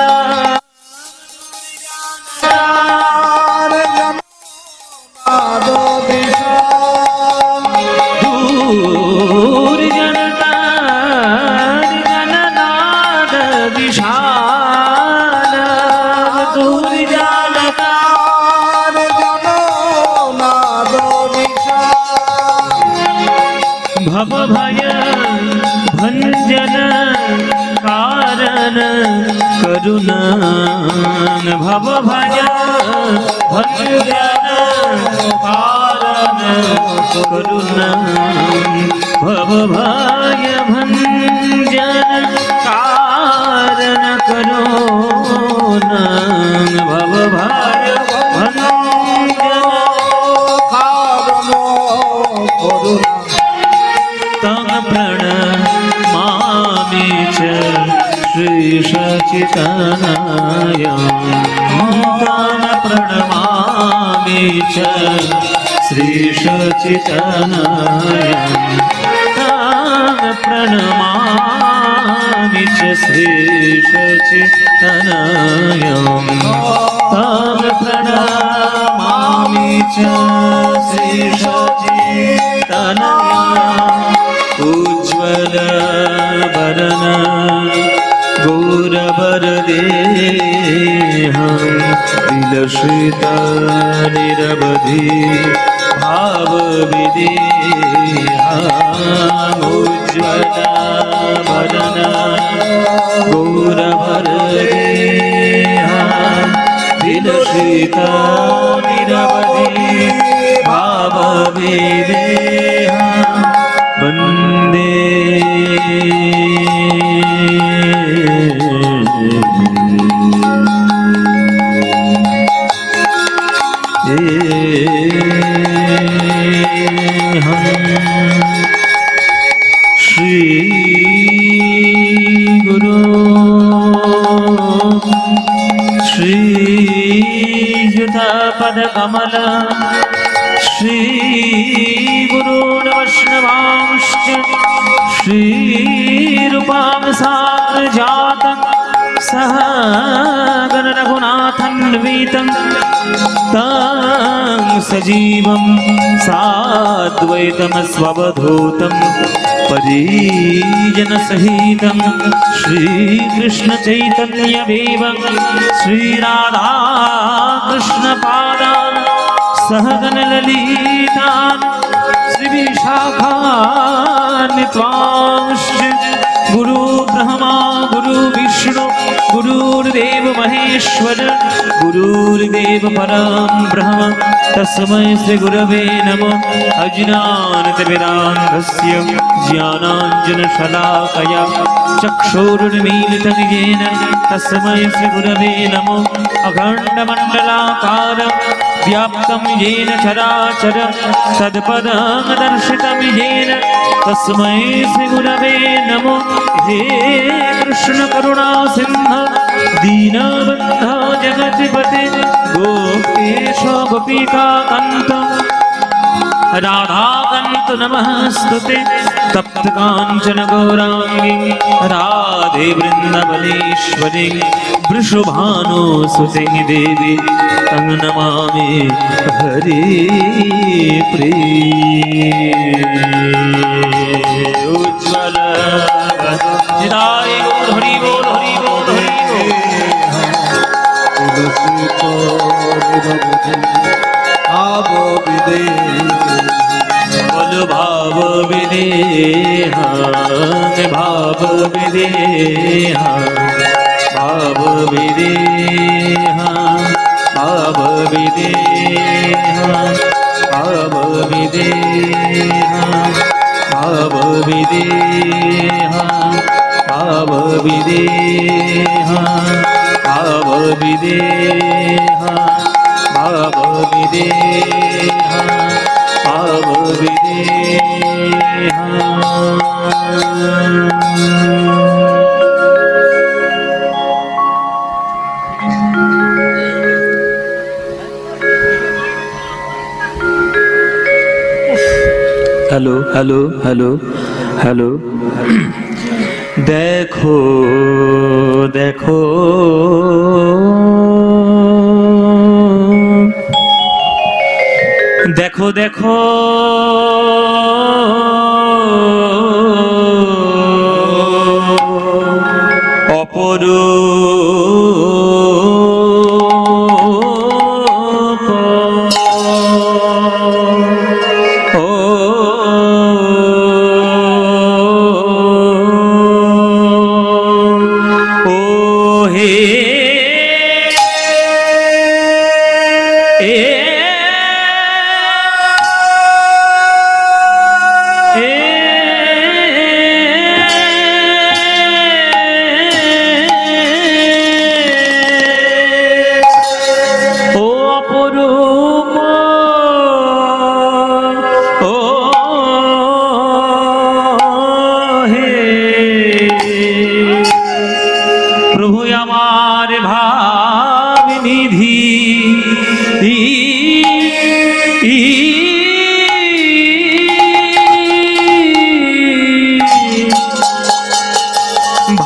भव भय भंजन कारण करुणा भव भय भंजन कारण करुणा भव भय भंजन कारण करुणा भव भय भंजन तम प्रणमामि च श्री सच्चिदानंदाय तम प्रणमामि च श्री सच्चिदानंदाय तम प्रणमामि च श्री सच्चिदानंदाय तम प्रणमामि च श्री सच्चिदानंदाय उज्ज्वल वरण गौरवर देहं विलसित निरवधि भाव विदेहं उज्ज्वल वरण गौरवर देहं विलसित निरवधि भाव विदेहं वन्दे श्री गुरु श्री युतपद कमल श्री गुरून् वैष्णवांश्च श्री रूपां साग्रजातं सह गण रघुनाथान्वितं तं सजीवं साद्वैतं स्ववधूतं परिजनसहितं श्रीकृष्ण चैतन्यदेवं श्रीराधाकृष्णपादान् सहगन ललितान् श्रीविशाखान् त्वांश्च गुरु ब्रह्मा गुरु विष्णु गुरुर्देव महेश्वर गुरुर्देव परं ब्रह्म तस्मै श्री गुरवे नमः अज्ञानतिमिरान्धस्य ज्ञानाञ्जनशलाकया चक्षुरुन्मीलितं येन तस्मै श्री गुरवे नमः अखण्डमण्डलाकारं व्याप्तं येन चराचर तत्पदं दर्शितं येन तस्मै श्री गुरवे नमो हे कृष्ण करुणा सिंह दीनबन्धो जगत्पते गोपेश गोपिका कान्त राधाकान्त नमस्तुते तप्त काञ्चन गौरांगी राधे वृन्दावनेश्वरी वृषभानुसुते देवी तं नमामि हरिप्रिये उज्ज्वल चिदाय हरि बोल हरि बोल हरि बोल भाव विदेहां भाव विदेहां भाव विदेहां भाव विदेहां भाव विदेहां भाव विदेहां भाव विदेहां भाव विदेहां भाव विदेहां भाव हेलो हेलो हेलो हेलो देखो देखो देखो देखो অপরূপ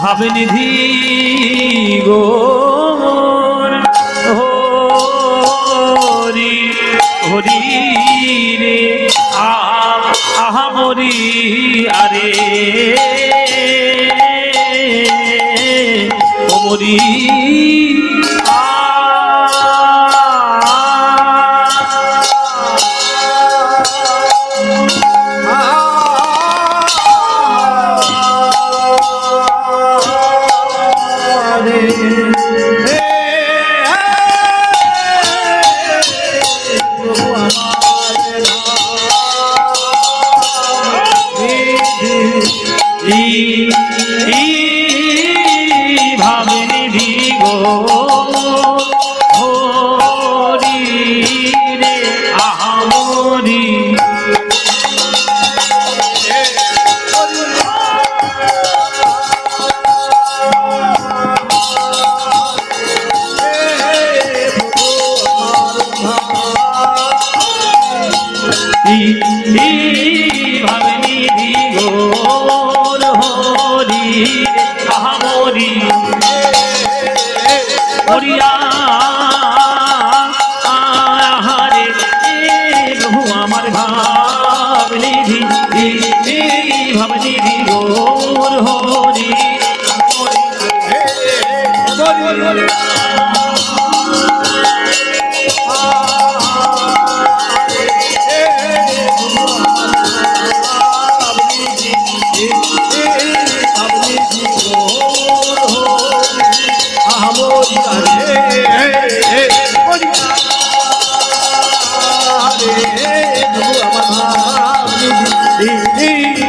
ভাবনিধি গৌর হরি হরি রে আহা মরি আরে ও মরি ভাবনিধি হরি রে আহমরি ভাবনিধি গৌর হরি আহমরি হরিয়া আহারে প্রভু আমার ভাবনিধি ভাবনিধি গৌর হরি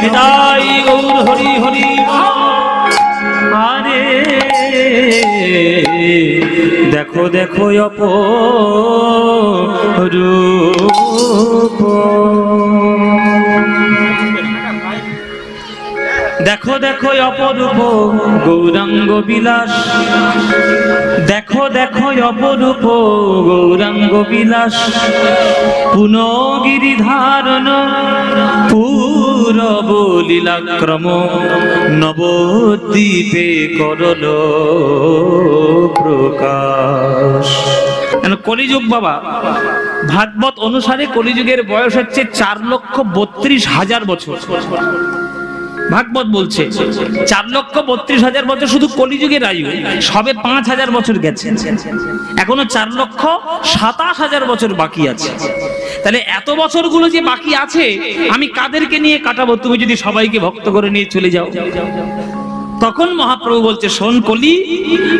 নিতাই গৌর হরি হরি আরে দেখো দেখো অপরূপ দেখো দেখো অপরূপ গৌরাঙ্গ বিলাস দেখো দেখো অপরূপ গৌরাঙ্গ বিলাস পুনগিরি ধারণ পূরব লীলাক্রম নবদ্বীপে করল প্রকাশ। কলিযুগ বাবা ভাগবত অনুসারে কলিযুগের বয়স হচ্ছে 4,32,000 বছর। ভাগবত বলছে 4,32,000 বছর শুধু কলিযুগের আয়ু, সবে 5,000 বছর গেছে, এখনো 4,27,000 বছর বাকি আছে। তাহলে এত বছরগুলো যে বাকি আছে আমি কাদেরকে নিয়ে কাটাবো? তুমি যদি সবাইকে ভক্ত করে নিয়ে চলে যাও। তখন মহাপ্রভু বলছে, শোন কলি,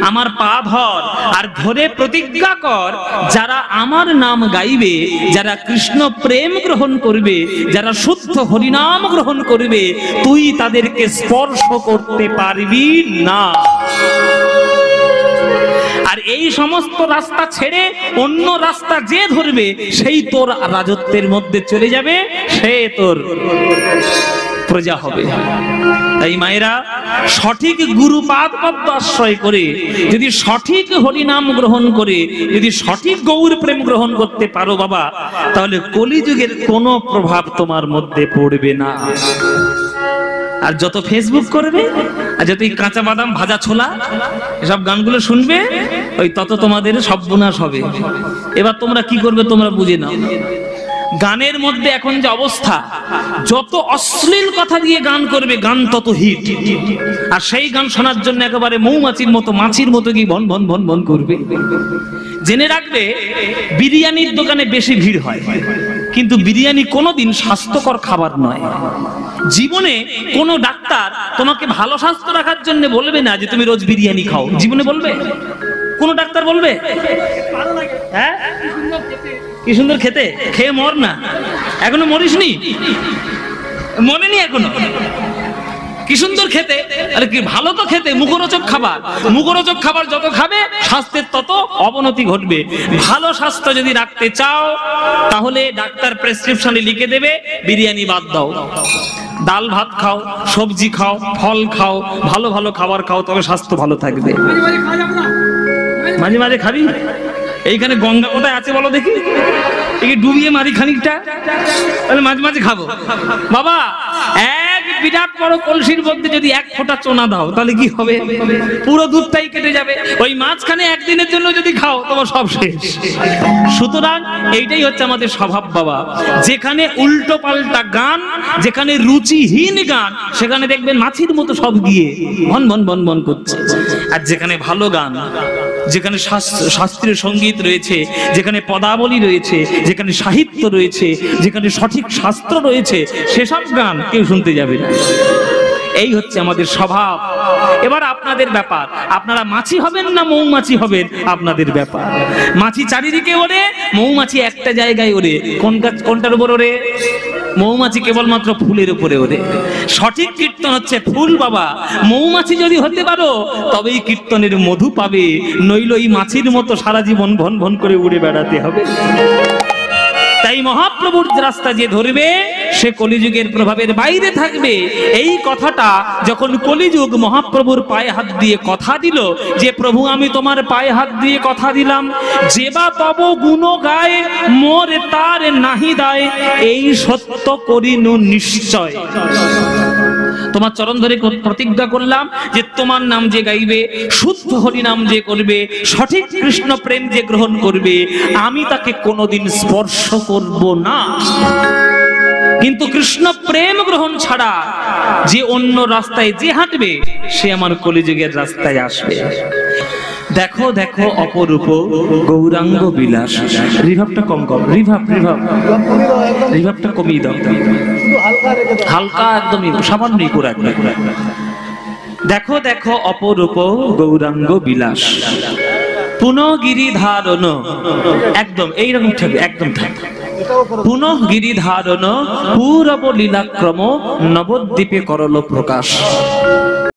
আমার পা ধর আর ধরে প্রতিজ্ঞা কর, যারা আমার নাম গাইবে, যারা কৃষ্ণ প্রেম গ্রহণ করবে, যারা শুদ্ধ হরিনাম গ্রহণ করবে, তুই তাদেরকে স্পর্শ করতে পারবি না। আর এই সমস্ত রাস্তা ছেড়ে অন্য রাস্তা যে ধরবে সেই তোর রাজত্বের মধ্যে চলে যাবে, সে তোর প্রজা হবে। তাই মায়েরা সঠিক গুরুপাদ পদ্ম আশ্রয় করে যদি সঠিক হরিনাম গ্রহণ করে যদি সঠিক গৌর প্রেম গ্রহণ করতে পারো বাবা, তাহলে কলিযুগের কোনো প্রভাব তোমার মধ্যে পড়বে না। আর যত ফেসবুক করবে আর যত কাঁচা বাদাম ভাজা ছোলা এসব গানগুলো শুনবে, ওই তত তোমাদের সর্বনাশ হবে। এবার তোমরা কি করবে তোমরা বুঝে নাও। গানের মধ্যে এখন যে অবস্থা, যত অশ্লীল কথা দিয়ে গান করবে গান তত হিট, আর সেই গান শোনার জন্য একেবারে মৌমাছির মতো মাছির মতো কি ভন ভন ভন ভন করবে। জেনে রাখবে বিরিয়ানির দোকানে বেশি ভিড় হয়, কিন্তু বিরিয়ানি কোনোদিন স্বাস্থ্যকর খাবার নয়। জীবনে কোনো ডাক্তার তোমাকে ভালো স্বাস্থ্য রাখার জন্য বলবে না যে তুমি রোজ বিরিয়ানি খাও, জীবনে বলবে? কোন ডাক্তার বলবে? হ্যাঁ, কি সুন্দর খেতে, খেয়ে মর না। এখনো মরিসনি? মরেনি এখনো? কি সুন্দর খেতে, আরে কি ভালো তো খেতে, মুখরোচক খাবার। মুখরোচক খাবার যত খাবে স্বাস্থ্যের তত অবনতি ঘটবে। ভালো স্বাস্থ্য যদি রাখতে চাও তাহলে ডাক্তার প্রেসক্রিপশনে লিখে দেবে বিরিয়ানি বাদ দাও, ডাল ভাত খাও, সবজি খাও, ফল খাও, ভালো ভালো খাবার খাও, তবে স্বাস্থ্য ভালো থাকবে। মাঝে মাঝে খাবি? এইখানে গঙ্গা কোথায় আছে বলো দেখি, একে ডুবিয়ে মারি খানিকটা, তাহলে মাঝে মাঝে খাবো। বাবা এক বিরাট বড় কলসির মধ্যে যদি এক ফোঁটা চোনা দাও তাহলে কি হবে? পুরো দুধটাই কেটে যাবে। ওই মাঝখানে একদিনের জন্য যদি খাও তোমার সব শেষ। সুতরাং এইটাই হচ্ছে আমাদের স্বভাব বাবা। যেখানে উল্টো পাল্টা গান, যেখানে রুচিহীন গান, সেখানে দেখবেন মাছির মতো সব গিয়ে ভন ভন ভন ভন করছে। আর যেখানে ভালো গান, যেখানে শাস্ত্রীয় সঙ্গীত রয়েছে, যেখানে পদাবলী রয়েছে, যেখানে সাহিত্য রয়েছে, যেখানে সঠিক শাস্ত্র রয়েছে, সেসব গান কেউ শুনতে যাবে না। এই হচ্ছে আমাদের স্বভাব। এবার আপনাদের ব্যাপার, আপনারা মাছি হবেন না মৌমাছি হবেন, আপনাদের ব্যাপার। মাছি চারিদিকে ওড়ে, মৌমাছি একটা জায়গায় ওড়ে। কোনটার উপর ওড়ে? মৌমাছি কেবলমাত্র ফুলের উপরে ওড়ে। সঠিক কীর্তন হচ্ছে ফুল বাবা। মৌমাছি যদি হতে পারো তবেই কীর্তনের মধু পাবে, নইল এই মাছির মতো সারা জীবন ভন ভন করে উড়ে বেড়াতে হবে। তাই মহাপ্রভুর রাস্তা যে ধরবে সে কলিযুগের প্রভাবের বাইরে থাকবে। এই কথাটা যখন কলিযুগ মহাপ্রভুর পায়ে হাত দিয়ে কথা দিল যে প্রভু আমি তোমার পায়ে হাত দিয়ে কথা দিলাম, যেবা তব গুণ গায় মোর তার নাহি দায়, এই সত্য করিনু নিশ্চয়। তোমার চরণ ধরে প্রতিজ্ঞা করলাম যে তোমার নাম যে গাইবে, শুদ্ধ হরি নাম যে করবে, সঠিক কৃষ্ণ প্রেম যে গ্রহণ করবে, আমি তাকে কোনোদিন স্পর্শ করব না। কিন্তু কৃষ্ণ প্রেম গ্রহণ ছাড়া যে অন্য রাস্তায় যে হাঁটবে সে আমার কলিযুগের রাস্তায় আসবে। দেখো দেখো অপরূপ গৌরাঙ্গ বিলাস। রিভাবটা কম কম, রিভাবটা কমিয়ে দাও, হালকা একদমই সামান্যই করে রাখবে। দেখো দেখো অপরূপ গৌরাঙ্গ বিলাস, পুনঃ গিরিধারণ, একদম এইরকম থাকবে, একদম থাকবে। পুনঃ গিরিধারণ পূরব লীলাক্রম নবদ্বীপে করল প্রকাশ।